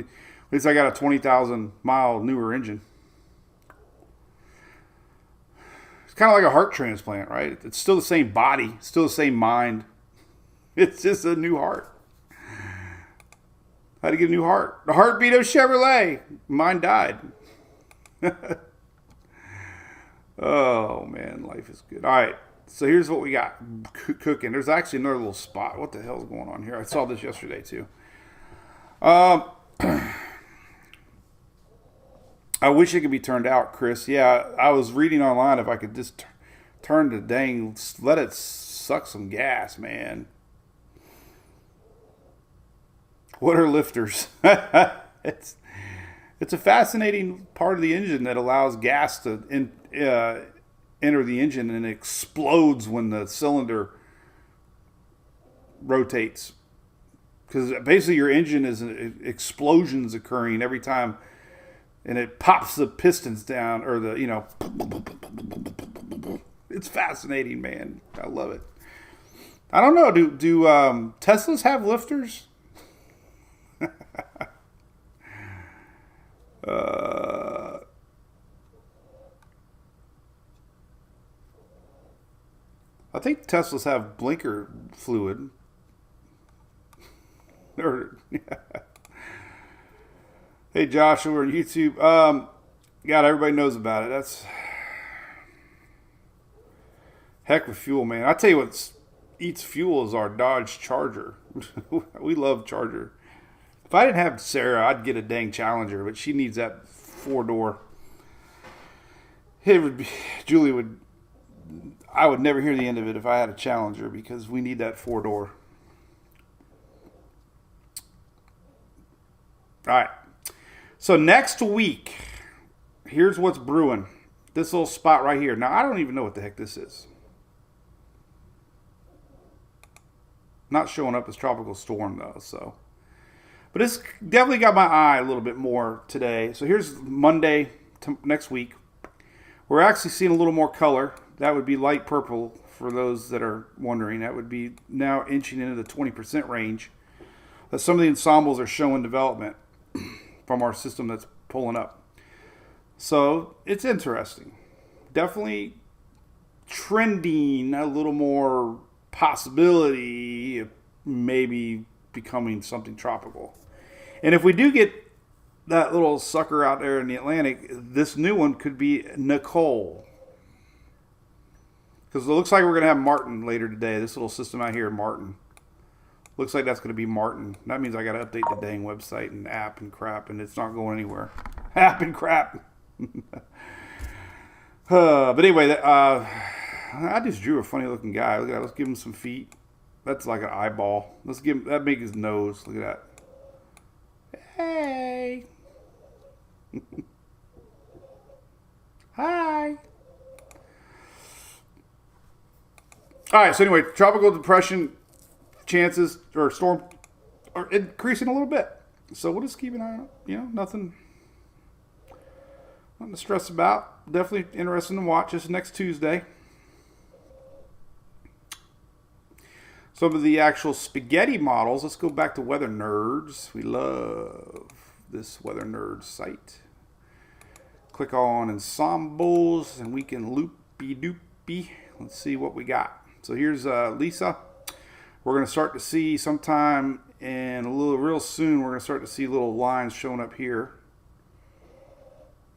least I got a 20,000 mile newer engine. It's kind of like a heart transplant, right? It's still the same body, still the same mind. It's just a new heart. I had to get a new heart. The heartbeat of Chevrolet. Mine died. Oh, man, life is good. All right, so here's what we got cooking. There's actually another little spot. What the hell's going on here? I saw this yesterday, too. I wish it could be turned out, Chris. Yeah, I was reading online if I could just turn the dang, let it suck some gas, man. What are lifters? It's a fascinating part of the engine that allows gas to enter the engine, and it explodes when the cylinder rotates. Because basically your engine is explosions occurring every time, and it pops the pistons down, or it's fascinating, man. I love it. I don't know. Do Teslas have lifters? I think Teslas have blinker fluid. Hey, Josh, over on YouTube. God, everybody knows about it. That's heck with fuel, man. I tell you what eats fuel is our Dodge Charger. We love Charger. If I didn't have Sarah, I'd get a dang Challenger, but she needs that 4-door. I would never hear the end of it if I had a Challenger, because we need that 4-door. All right. So next week, here's what's brewing. This little spot right here. Now, I don't even know what the heck this is. Not showing up as Tropical Storm, though, so. But it's definitely got my eye a little bit more today. So here's Monday next week. We're actually seeing a little more color. That would be light purple for those that are wondering. That would be now inching into the 20% range. That some of the ensembles are showing development from our system that's pulling up. So it's interesting. Definitely trending a little more possibility of maybe becoming something tropical. And if we do get that little sucker out there in the Atlantic, this new one could be Nicole. Because it looks like we're going to have Martin later today. This little system out here, Martin. Looks like that's going to be Martin. That means I got to update the dang website and app and crap, and it's not going anywhere. App and crap. But anyway, I just drew a funny looking guy. Look at that. Let's give him some feet. That's like an eyeball. Let's give him that. Make his nose. Look at that. Hey. Hi. All right. So anyway, tropical depression chances or storm are increasing a little bit. So we'll just keep an eye on it. Nothing to stress about. Definitely interesting to watch. This next Tuesday. Some of the actual spaghetti models. Let's go back to Weather Nerds. We love this Weather Nerds site. Click on Ensembles and we can loopy-doopy. Let's see what we got. So here's Lisa. We're going to start to see sometime in real soon, we're going to start to see little lines showing up here.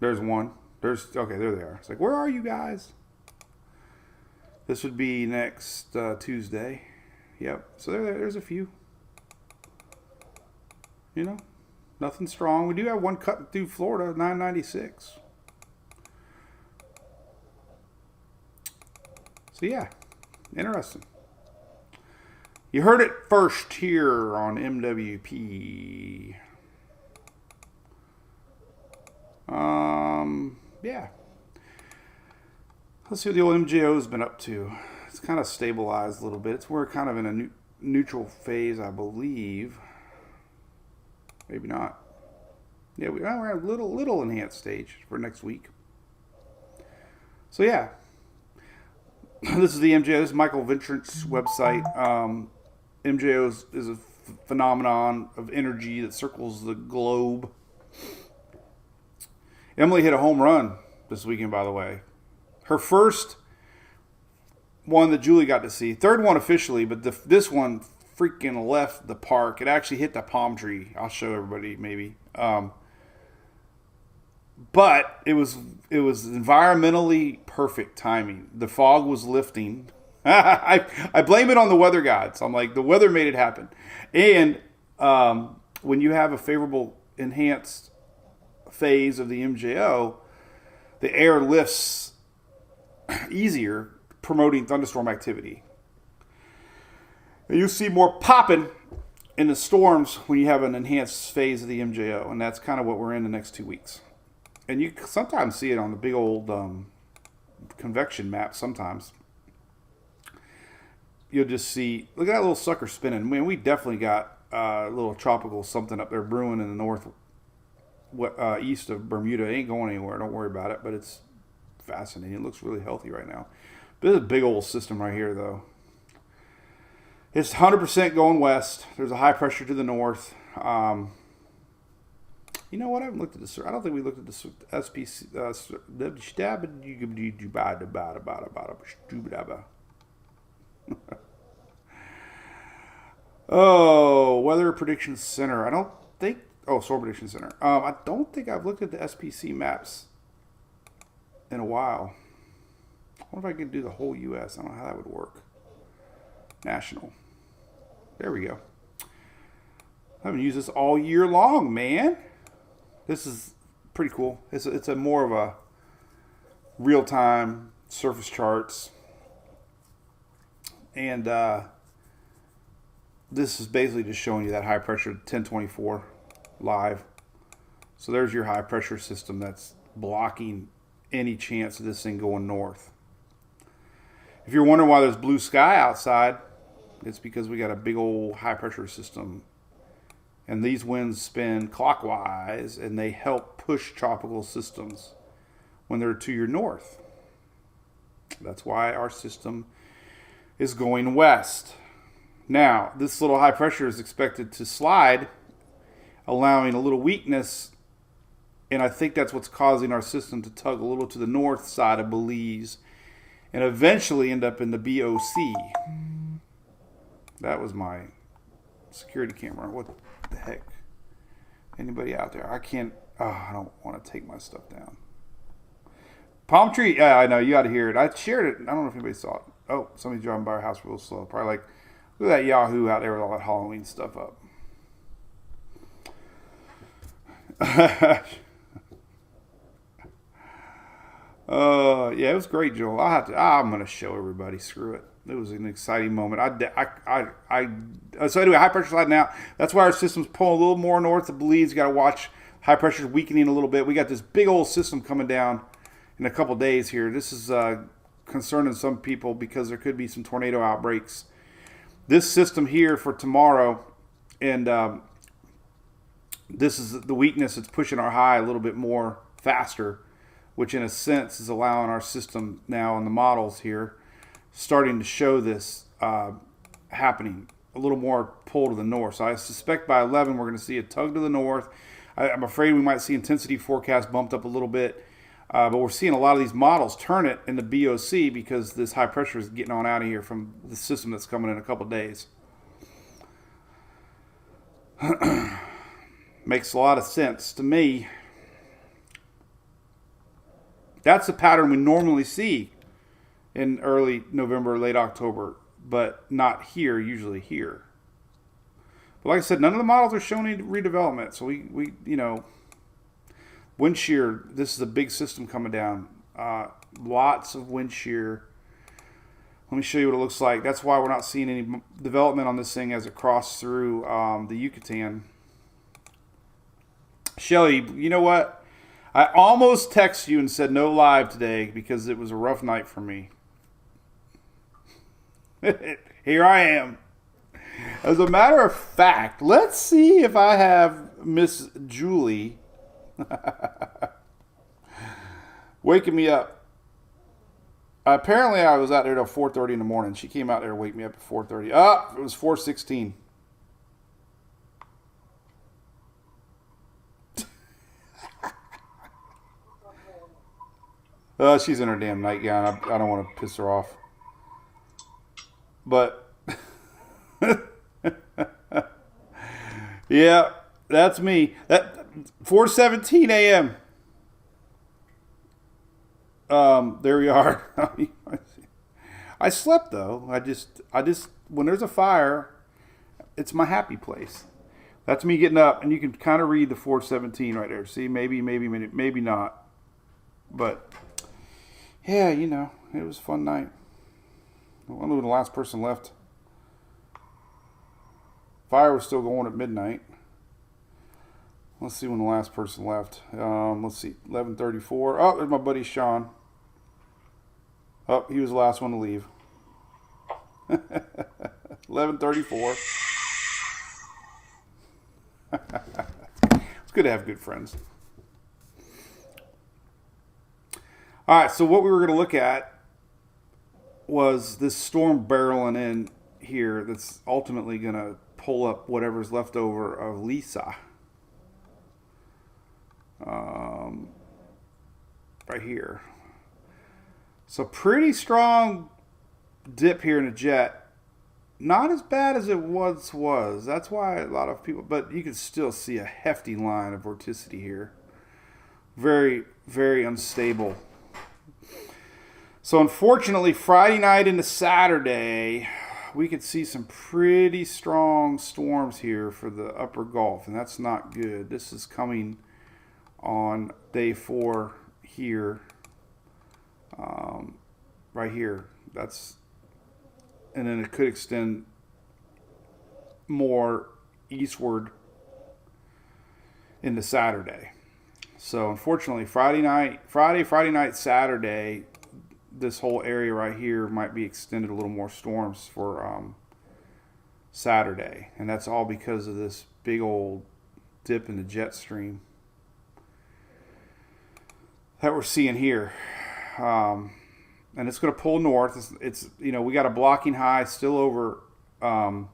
There's one. Okay, there they are. It's like, where are you guys? This would be next Tuesday. Yep. So there's a few. Nothing strong. We do have one cutting through Florida, 996. So yeah, interesting. You heard it first here on MWP. Yeah. Let's see what the old MJO's been up to. It's kind of stabilized a little bit. We're kind of in a neutral phase, I believe. Maybe not. Yeah, we're at a little enhanced stage for next week. So yeah. This is the MJO. This is Michael Vincent's website. MJO is a phenomenon of energy that circles the globe. Emily hit a home run this weekend, by the way. Her first one that Julie got to see. Third one officially, but this one freaking left the park. It actually hit the palm tree. I'll show everybody maybe. But it was environmentally perfect timing. The fog was lifting. I blame it on the weather gods. I'm like, the weather made it happen. And when you have a favorable enhanced phase of the MJO, the air lifts easier, promoting thunderstorm activity. And you see more popping in the storms when you have an enhanced phase of the MJO, and that's kind of what we're in the next 2 weeks. And you sometimes see it on the big old convection map sometimes. You'll just see, look at that little sucker spinning. Man, we definitely got a little tropical something up there brewing in the north, east of Bermuda. It ain't going anywhere. Don't worry about it, but it's fascinating. It looks really healthy right now. But this is a big old system right here, though. It's 100% going west. There's a high pressure to the north. You know what? I haven't looked at this. I don't think we looked at the SPC. Oh, Weather Prediction Center. I don't think. Oh, Storm Prediction Center. I don't think I've looked at the SPC maps in a while. I wonder if I could do the whole U.S. I don't know how that would work. National. There we go. I haven't used this all year long, man. This is pretty cool. It's a more of a real-time surface charts. And this is basically just showing you that high pressure 1024 live. So there's your high pressure system that's blocking any chance of this thing going north. If you're wondering why there's blue sky outside, it's because we got a big old high pressure system. And these winds spin clockwise, and they help push tropical systems when they're to your north. That's why our system is going west. Now, this little high pressure is expected to slide, allowing a little weakness, and I think that's what's causing our system to tug a little to the north side of Belize and eventually end up in the BOC. That was my security camera. What the heck? Anybody out there? I don't want to take my stuff down. Palm tree. Yeah, I know. You got to hear it. I shared it. I don't know if anybody saw it. Oh, somebody's driving by our house real slow. Probably like, look at that Yahoo out there with all that Halloween stuff up. Yeah, it was great, Joel. I'm going to show everybody. Screw it. It was an exciting moment. So anyway, high pressure sliding out. That's why our system's pulling a little more north of Belize. You got to watch high pressure weakening a little bit. We got this big old system coming down in a couple days here. This is concerning some people because there could be some tornado outbreaks. This system here for tomorrow, and this is the weakness. It's pushing our high a little bit more faster, which in a sense is allowing our system now in the models here starting to show this happening, a little more pull to the north. So I suspect by 11 we're going to see a tug to the north. I'm afraid we might see intensity forecast bumped up a little bit, but we're seeing a lot of these models turn it in the BOC because this high pressure is getting on out of here from the system that's coming in a couple days. Makes a lot of sense to me. That's the pattern we normally see in early November, late October, but not here, usually here. But like I said, none of the models are showing any redevelopment. So we wind shear, this is a big system coming down. Lots of wind shear. Let me show you what it looks like. That's why we're not seeing any development on this thing as it crosses through the Yucatan. Shelly, you know what? I almost texted you and said no live today because it was a rough night for me. Here I am. As a matter of fact, let's see if I have Miss Julie waking me up. Apparently, I was out there till 4:30 in the morning. She came out there to wake me up at 4:30. It was 4:16. She's in her damn nightgown. I don't want to piss her off. But, yeah, that's me. That 4:17 a.m. There we are. I slept though. I just when there's a fire, it's my happy place. That's me getting up, and you can kind of read the 4:17 right there. See, maybe not, but yeah, it was a fun night. I wonder when the last person left. Fire was still going at midnight. Let's see when the last person left. Let's see, 11:34. Oh, there's my buddy Sean. Oh, he was the last one to leave. 11:34. It's good to have good friends. All right, so what we were going to look at was this storm barreling in here that's ultimately going to pull up whatever's left over of Lisa. Right here. So pretty strong dip here in the jet. Not as bad as it once was. That's why a lot of people, but you can still see a hefty line of vorticity here. Very, very unstable. So unfortunately, Friday night into Saturday, we could see some pretty strong storms here for the upper Gulf, and that's not good. This is coming on day 4 here, right here. And then it could extend more eastward into Saturday. So unfortunately, Friday night, Saturday, this whole area right here might be extended a little more storms for Saturday. And that's all because of this big old dip in the jet stream that we're seeing here. And it's going to pull north. It's we got a blocking high still over right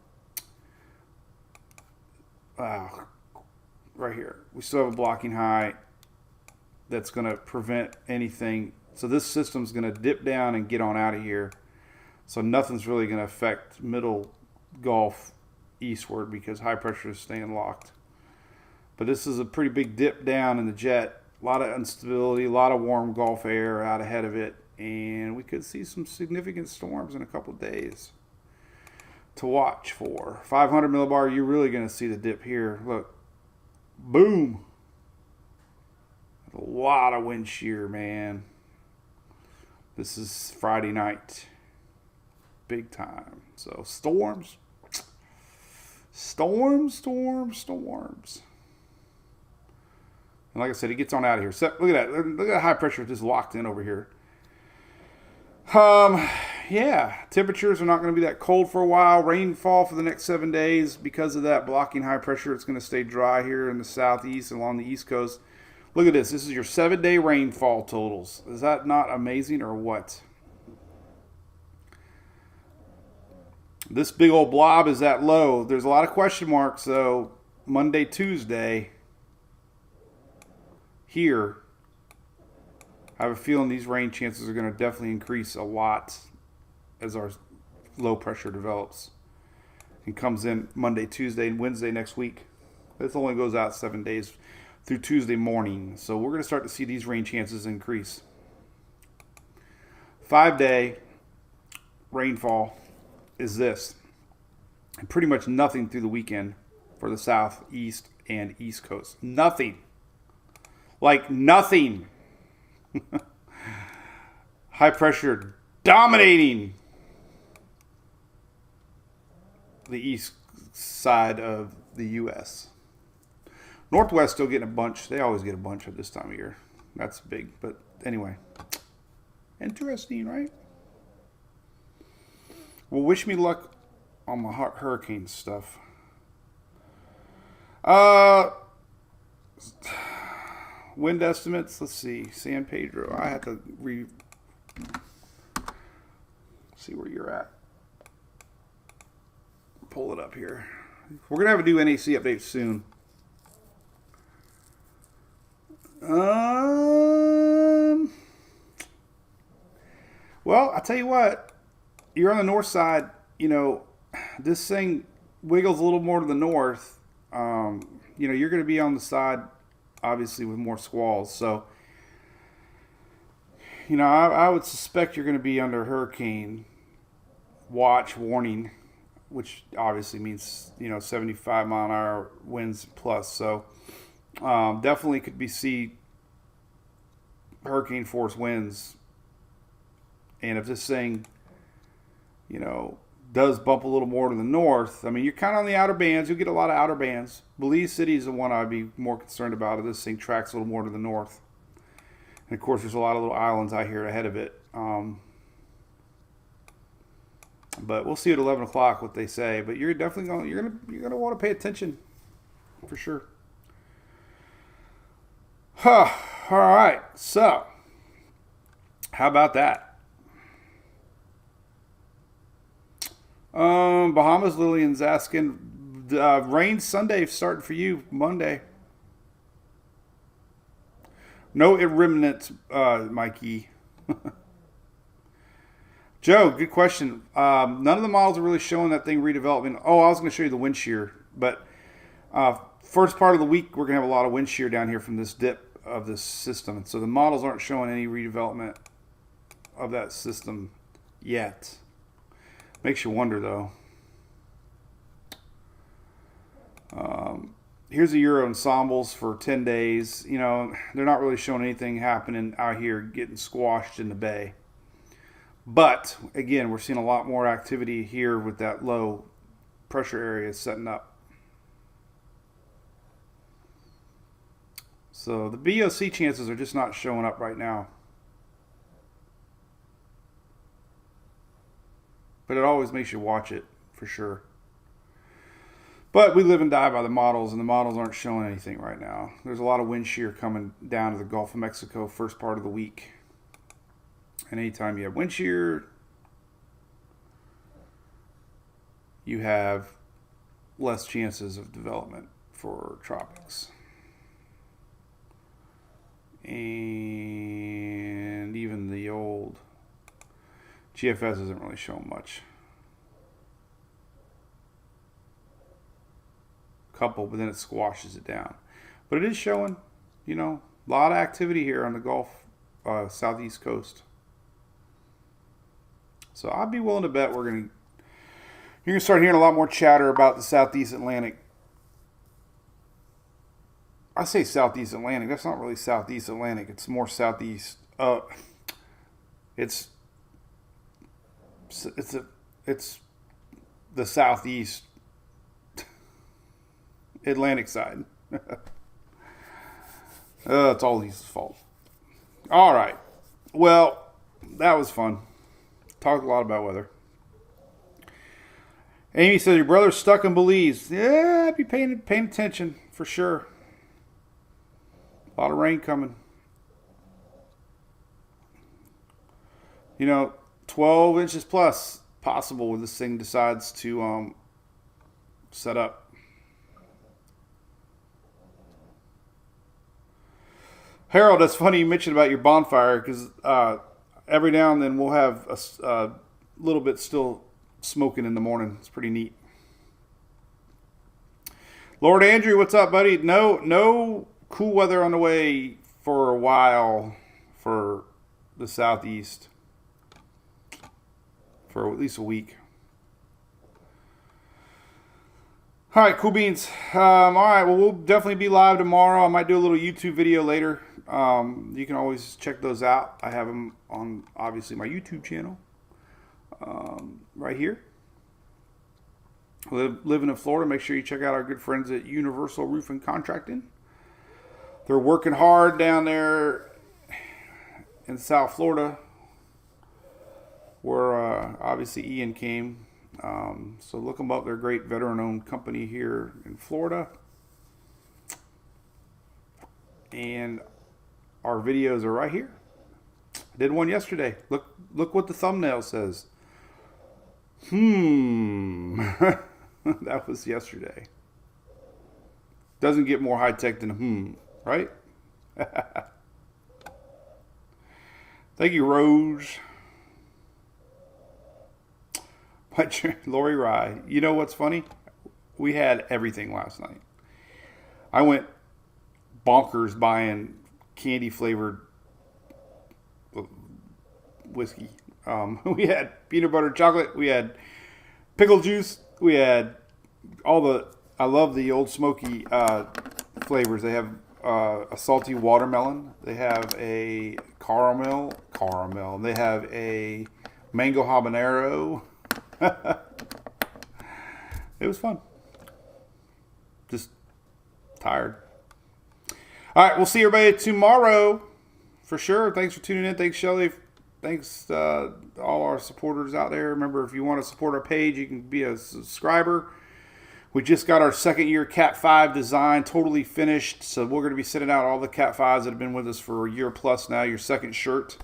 here. We still have a blocking high that's going to prevent anything. So this system's going to dip down and get on out of here. So nothing's really going to affect middle Gulf eastward because high pressure is staying locked. But this is a pretty big dip down in the jet. A lot of instability, a lot of warm Gulf air out ahead of it. And we could see some significant storms in a couple of days to watch for. 500 millibar, you're really going to see the dip here. Look. Boom. A lot of wind shear, man. This is Friday night. big time. So storms. Storms. And like I said, it gets on out of here. So, look at that. Look at that high pressure just locked in over here. Yeah, temperatures are not going to be that cold for a while. Rainfall for the next 7 days because of that blocking high pressure. It's going to stay dry here in the southeast along the east coast. Look at this. This is your 7-day rainfall totals. Is that not amazing or what? This big old blob is that low. There's a lot of question marks, though. Monday, Tuesday, here, I have a feeling these rain chances are going to definitely increase a lot as our low pressure develops and comes in Monday, Tuesday, and Wednesday next week. This only goes out 7 days through Tuesday morning. So we're going to start to see these rain chances increase. 5-day rainfall is this. And pretty much nothing through the weekend for the southeast and east coast. Nothing. Like nothing. High pressure dominating the east side of the U.S. Northwest still getting a bunch. They always get a bunch at this time of year. That's big. But anyway, interesting, right? Well, wish me luck on my hurricane stuff. Wind estimates. Let's see. San Pedro. I have to see where you're at. Pull it up here. We're going to have to do NAC updates soon. Well, I tell you what. You're on the north side. You know, this thing wiggles a little more to the north. You know, you're going to be on the side, obviously, with more squalls. So, you know, I would suspect you're going to be under hurricane watch warning, which obviously means, you know, 75 mile an hour winds plus. So definitely could see hurricane force winds. And if this thing, you know, does bump a little more to the north, I mean, you're kind of on the outer bands. You'll get a lot of outer bands. Belize City is the one I'd be more concerned about if this thing tracks a little more to the north. And of course, there's a lot of little islands out here ahead of it. But we'll see at 11 o'clock what they say. But you're definitely you're gonna want to pay attention for sure. All right. So, how about that? Bahamas, Lillian's asking, rain Sunday starting for you Monday. No remnants, Mikey. Joe, good question. None of the models are really showing that thing redeveloping. Oh, I was going to show you the wind shear, but first part of the week we're going to have a lot of wind shear down here from this dip of this system. And so the models aren't showing any redevelopment of that system yet. Makes you wonder, though. Here's the Euro ensembles for 10 days. You know, they're not really showing anything happening out here getting squashed in the bay. But, again, we're seeing a lot more activity here with that low pressure area setting up. So the BOC chances are just not showing up right now. But it always makes you watch it, for sure. But we live and die by the models, and the models aren't showing anything right now. There's a lot of wind shear coming down to the Gulf of Mexico first part of the week. And anytime you have wind shear, you have less chances of development for tropics. And even the old GFS isn't really showing much. Couple, but then it squashes it down. But it is showing, you know, a lot of activity here on the Gulf southeast coast. So I'd be willing to bet you're gonna start hearing a lot more chatter about the Southeast Atlantic. I say Southeast Atlantic. That's not really Southeast Atlantic. It's more Southeast. It's It's the southeast Atlantic side. It's all his fault. All right. Well, that was fun. Talked a lot about weather. Amy says your brother's stuck in Belize. Yeah, I'd be paying attention for sure. A lot of rain coming. 12 inches plus possible when this thing decides to set up. Harold, that's funny you mentioned about your bonfire because every now and then we'll have a little bit still smoking in the morning. It's pretty neat. Lord Andrew, what's up, buddy? No cool weather on the way for a while for the southeast. For at least a week. All right, cool beans. All right, well, we'll definitely be live tomorrow. I might do a little YouTube video later. You can always check those out. I have them on, obviously, my YouTube channel. Right here. Living in Florida, make sure you check out our good friends at Universal Roofing Contracting. They're working hard down there in South Florida, where obviously Ian came. So look them up. They're a great veteran-owned company here in Florida. And our videos are right here. I did one yesterday. Look what the thumbnail says. That was yesterday. Doesn't get more high-tech than right? Thank you, Rose. Lori Rye. You know what's funny? We had everything last night. I went bonkers buying candy-flavored whiskey. We had peanut butter chocolate. We had pickle juice. We had I love the Old Smoky flavors. They have a salty watermelon. They have a caramel. They have a mango habanero. It was fun. Just tired. All right, we'll see everybody tomorrow for sure. Thanks for tuning in. Thanks, Shelly. Thanks to all our supporters out there. Remember, if you want to support our page, you can be a subscriber. We just got our second year Cat 5 design totally finished. So we're going to be sending out all the Cat 5s that have been with us for a year plus now, your second shirt.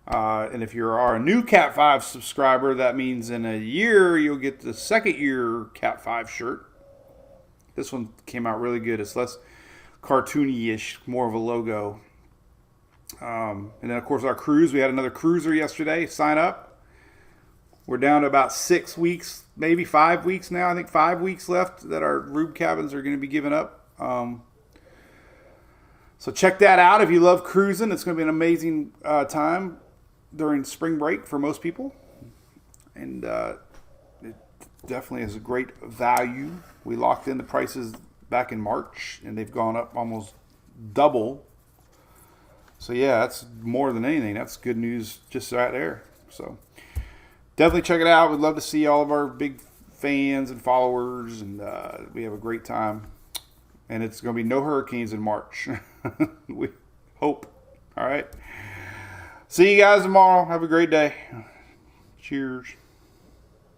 And if you are a new Cat 5 subscriber, that means in a year you'll get the second year Cat 5 shirt. This one came out really good. It's less cartoony-ish, more of a logo. And then, of course, our cruise. We had another cruiser yesterday. Sign up. We're down to about 6 weeks, maybe 5 weeks now. I think 5 weeks left that our roob cabins are going to be giving up. So check that out if you love cruising. It's going to be an amazing time during spring break for most people. And it definitely is a great value. We locked in the prices back in March, and they've gone up almost double. So, yeah, that's more than anything. That's good news just right there. So, definitely check it out. We'd love to see all of our big fans and followers, and we have a great time. And it's going to be no hurricanes in March. We hope. All right. See you guys tomorrow. Have a great day. Cheers.